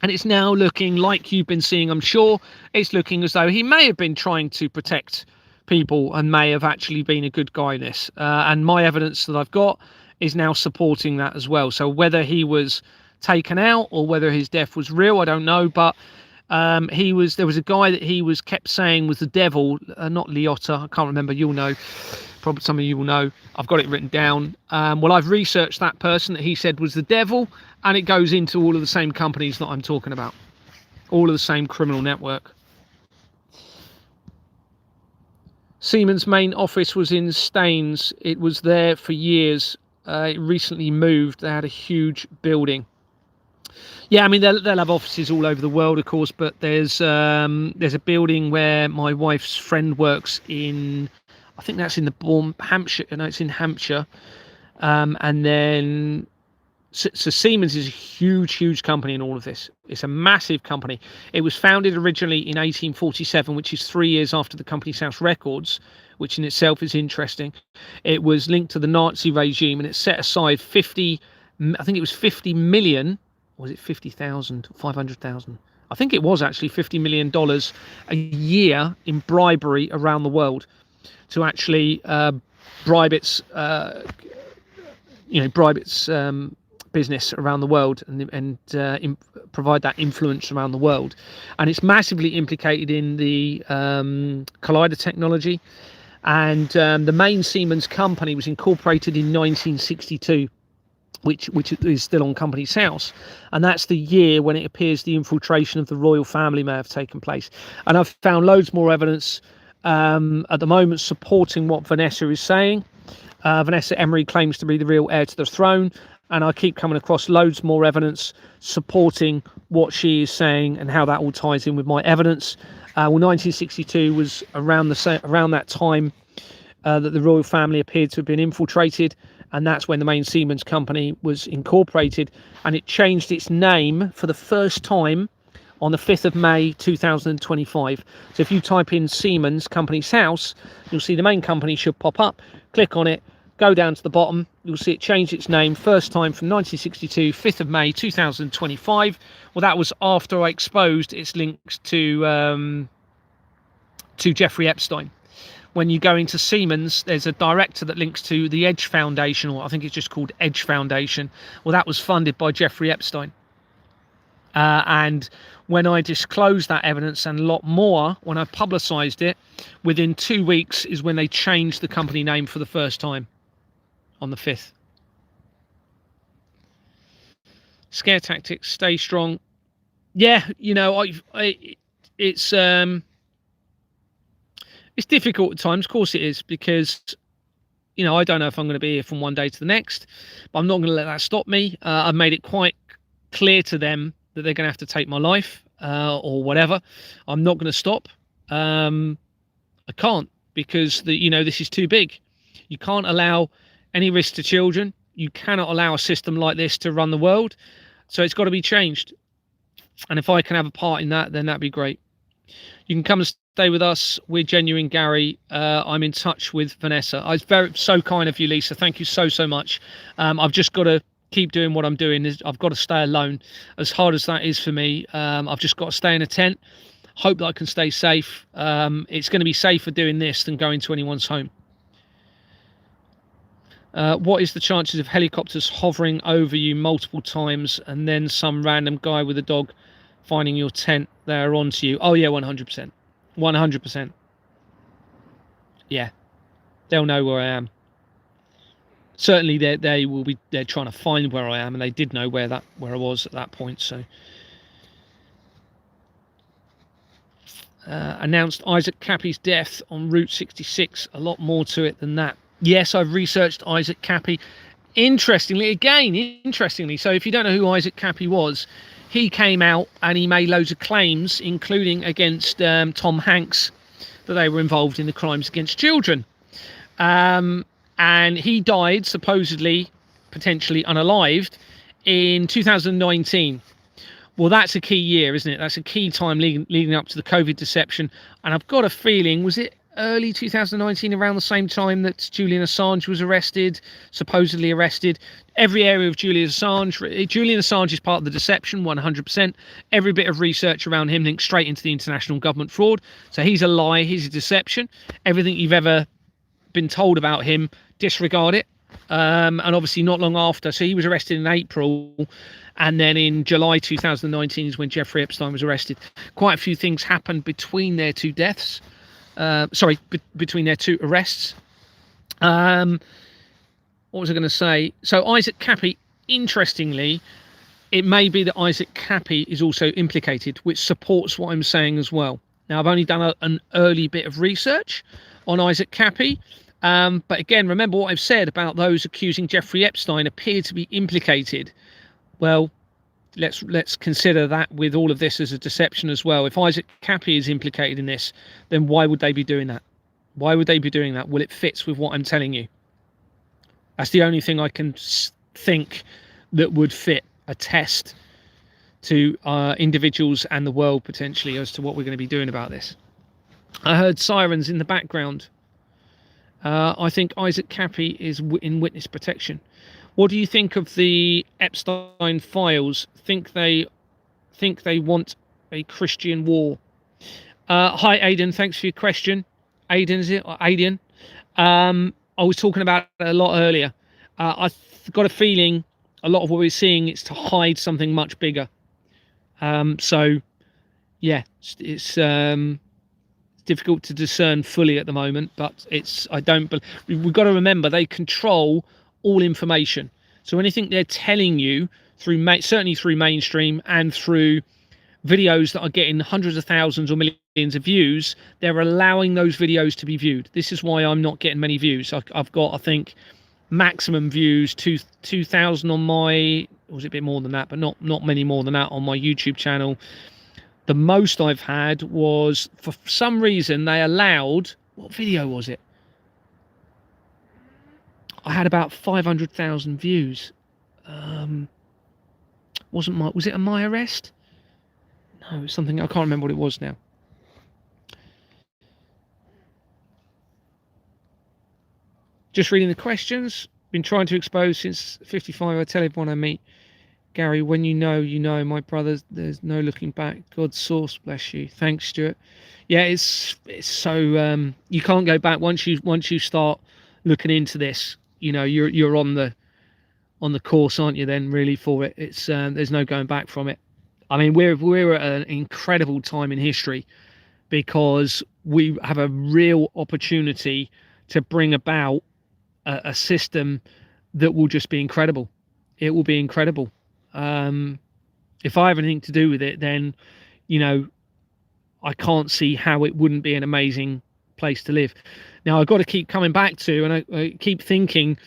and it's now looking like you've been seeing, I'm sure, it's looking as though he may have been trying to protect people and may have actually been a good guy in this. And my evidence that I've got is now supporting that as well. So whether he was taken out or whether his death was real, I don't know, but there was a guy that he was kept saying was the devil, not Liotta, I can't remember, you'll know, probably some of you will know, I've got it written down. Well, I've researched that person that he said was the devil, and it goes into all of the same companies that I'm talking about, all of the same criminal network. Siemens' main office was in Staines. It was there for years. It recently moved. They had a huge building. Yeah, I mean, they'll have offices all over the world, of course, but there's a building where my wife's friend works in, I think that's in the Hampshire, no, it's in Hampshire. And then, so Siemens is a huge company in all of this. It's a massive company. It was founded originally in 1847, which is 3 years after the company's house records, which in itself is interesting. It was linked to the Nazi regime, and it set aside 50 million, or was it 50,000, 500,000? I think it was actually $50 million a year in bribery around the world to actually bribe its business around the world and provide that influence around the world. And it's massively implicated in the collider technology. And the main Siemens company was incorporated in 1962. Which is still on Company's House, and that's the year when it appears the infiltration of the royal family may have taken place. And I've found loads more evidence at the moment supporting what Vanessa is saying. Vanessa Emery claims to be the real heir to the throne, and I keep coming across loads more evidence supporting what she is saying and how that all ties in with my evidence. 1962 was around that time that the royal family appeared to have been infiltrated. And that's when the main Siemens company was incorporated, and it changed its name for the first time on the 5th of May 2025. So if you type in Siemens Company's House, you'll see the main company should pop up. Click on it, go down to the bottom, you'll see it changed its name first time from 1962, 5th of May 2025. Well, that was after I exposed its links to Jeffrey Epstein. When you go into Siemens, there's a director that links to the Edge Foundation, or I think it's just called Edge Foundation. Well, that was funded by Jeffrey Epstein. And when I disclosed that evidence and a lot more, when I publicised it, within 2 weeks is when they changed the company name for the first time on the 5th. Scare tactics, stay strong. Yeah, you know, it's difficult at times, of course it is, because, you know, I don't know if I'm going to be here from one day to the next, but I'm not going to let that stop me. I've made it quite clear to them that they're going to have to take my life or whatever. I'm not going to stop. I can't, because this is too big. You can't allow any risk to children. You cannot allow a system like this to run the world. So it's got to be changed. And if I can have a part in that, then that'd be great. You can come and stay with us. We're Genuine Gary. I'm in touch with Vanessa. It's so kind of you, Lisa. Thank you so much. I've just got to keep doing what I'm doing. I've got to stay alone, as hard as that is for me. I've just got to stay in a tent, hope that I can stay safe. It's going to be safer doing this than going to anyone's home. What is the chances of helicopters hovering over you multiple times and then some random guy with a dog finding your tent there onto you? Oh yeah, 100%. 100%. Yeah, they'll know where I am. Certainly they're trying to find where I am, and they did know where I was at that point. So announced Isaac Cappy's death on Route 66. A lot more to it than that. Yes, I've researched Isaac Cappy. Interestingly, so if you don't know who Isaac Cappy was, he came out and he made loads of claims, including against Tom Hanks, that they were involved in the crimes against children. And he died, supposedly, potentially unalived, in 2019. Well, that's a key year, isn't it? That's a key time leading up to the COVID deception. And I've got a feeling, was it early 2019, around the same time that Julian Assange was arrested, supposedly arrested? Every area of Julian Assange is part of the deception, 100%. Every bit of research around him links straight into the international government fraud. So he's a lie, he's a deception. Everything you've ever been told about him, disregard it. And obviously not long after, so he was arrested in April, and then in July 2019 is when Jeffrey Epstein was arrested. Quite a few things happened between their two deaths. Between their two arrests. What was I going to say? So Isaac Cappy, interestingly, it may be that Isaac Cappy is also implicated, which supports what I'm saying as well. Now, I've only done an early bit of research on Isaac Cappy. But again, remember what I've said about those accusing Jeffrey Epstein appear to be implicated. Well, let's consider that with all of this as a deception as well. If Isaac Cappy is implicated in this, then why would they be doing that? Why would they be doing that? Well, it fits with what I'm telling you. That's the only thing I can think that would fit a test to individuals and the world potentially as to what we're going to be doing about this. I heard sirens in the background. I think Isaac Cappy is in witness protection. What do you think of the Epstein files? Think they want a Christian war? Hi, Aidan. Thanks for your question. Aidan, is it? Or Aidan? I was talking about it a lot earlier. I've got a feeling a lot of what we're seeing is to hide something much bigger. So, yeah, it's difficult to discern fully at the moment, but we've got to remember they control all information. So anything they're telling you certainly through mainstream and through videos that are getting hundreds of thousands or millions of views, they're allowing those videos to be viewed. This is why I'm not getting many views. I've got, I think, maximum views 2,000 on my, or was it a bit more than that, but not many more than that on my YouTube channel. The most I've had was, for some reason, they allowed, what video was it? I had about 500,000 views. Was it a my arrest? No, it was something, I can't remember what it was now. Just reading the questions. Been trying to expose since 55. I tell everyone I meet. Gary, when you know, my brother, there's no looking back. God's source, bless you. Thanks, Stuart. Yeah, it's so you can't go back once you start looking into this. You know, you're on the course, aren't you? Then really for it, it's there's no going back from it. I mean, we're at an incredible time in history because we have a real opportunity to bring about a system that will just be incredible. It will be incredible. If I have anything to do with it, then, you know, I can't see how it wouldn't be an amazing place to live. Now, I've got to keep coming back to, and I keep thinking,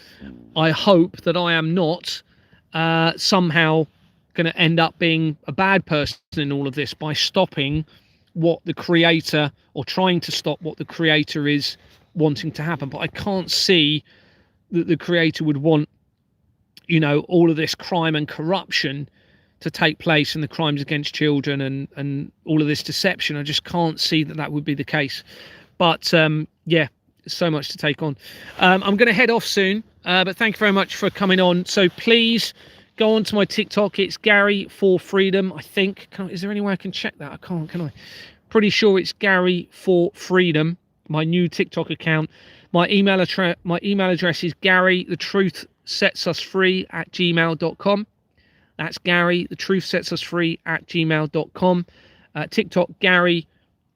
I hope that I am not somehow going to end up being a bad person in all of this by stopping what the creator, or trying to stop what the creator is wanting to happen. But I can't see that the creator would want, you know, all of this crime and corruption to take place, and the crimes against children and all of this deception. I just can't see that would be the case. But yeah, so much to take on. I'm going to head off soon, but thank you very much for coming on. So please go on to my TikTok. It's Gary for Freedom, I think. Is there any way I can check that? I can't, can I? Pretty sure it's Gary for Freedom, my new TikTok account. My email address is GaryTheTruthSetsUsFree@gmail.com. That's Gary, TheTruthSetsUsFree@gmail.com. TikTok, Gary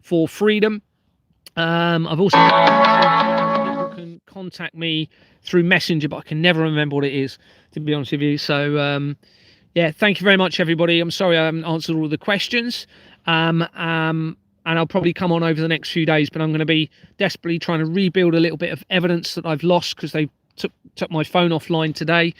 for Freedom. I've also people can contact me through Messenger, but I can never remember what it is, to be honest with you. So yeah, thank you very much, everybody. I'm sorry I haven't answered all the questions. and I'll probably come on over the next few days, but I'm going to be desperately trying to rebuild a little bit of evidence that I've lost because they took my phone offline today,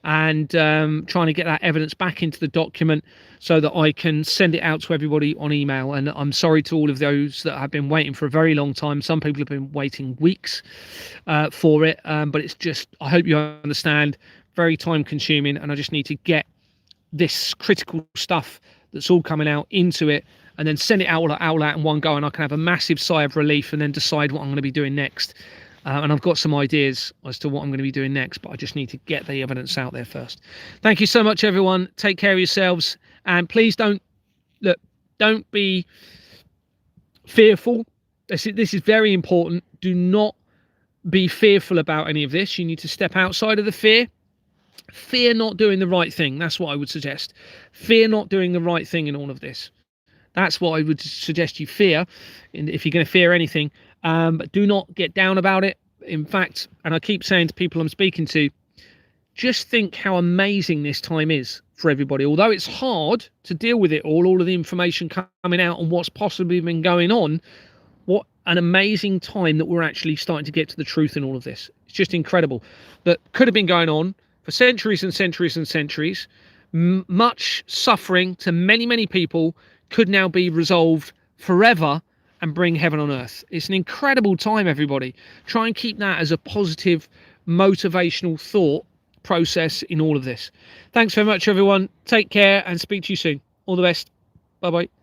and trying to get that evidence back into the document so that I can send it out to everybody on email. And I'm sorry to all of those that have been waiting for a very long time. Some people have been waiting weeks for it, but it's just, I hope you understand, very time consuming, and I just need to get this critical stuff that's all coming out into it and then send it out in one go, and I can have a massive sigh of relief and then decide what I'm going to be doing next. And I've got some ideas as to what I'm going to be doing next, but I just need to get the evidence out there first. Thank you so much, everyone. Take care of yourselves, and please don't be fearful. This is very important. Do not be fearful about any of this. You need to step outside of the fear. Fear not doing the right thing. That's what I would suggest. Fear not doing the right thing in all of this. That's what I would suggest you fear, if you're going to fear anything. But do not get down about it. In fact, and I keep saying to people I'm speaking to, just think how amazing this time is for everybody. Although it's hard to deal with it all of the information coming out and what's possibly been going on, what an amazing time that we're actually starting to get to the truth in all of this. It's just incredible. That could have been going on for centuries and centuries and centuries. Much suffering to many, many people could now be resolved forever and bring heaven on earth. It's an incredible time, everybody. Try and keep that as a positive, motivational thought process in all of this. Thanks very much, everyone. Take care and speak to you soon. All the best. Bye-bye.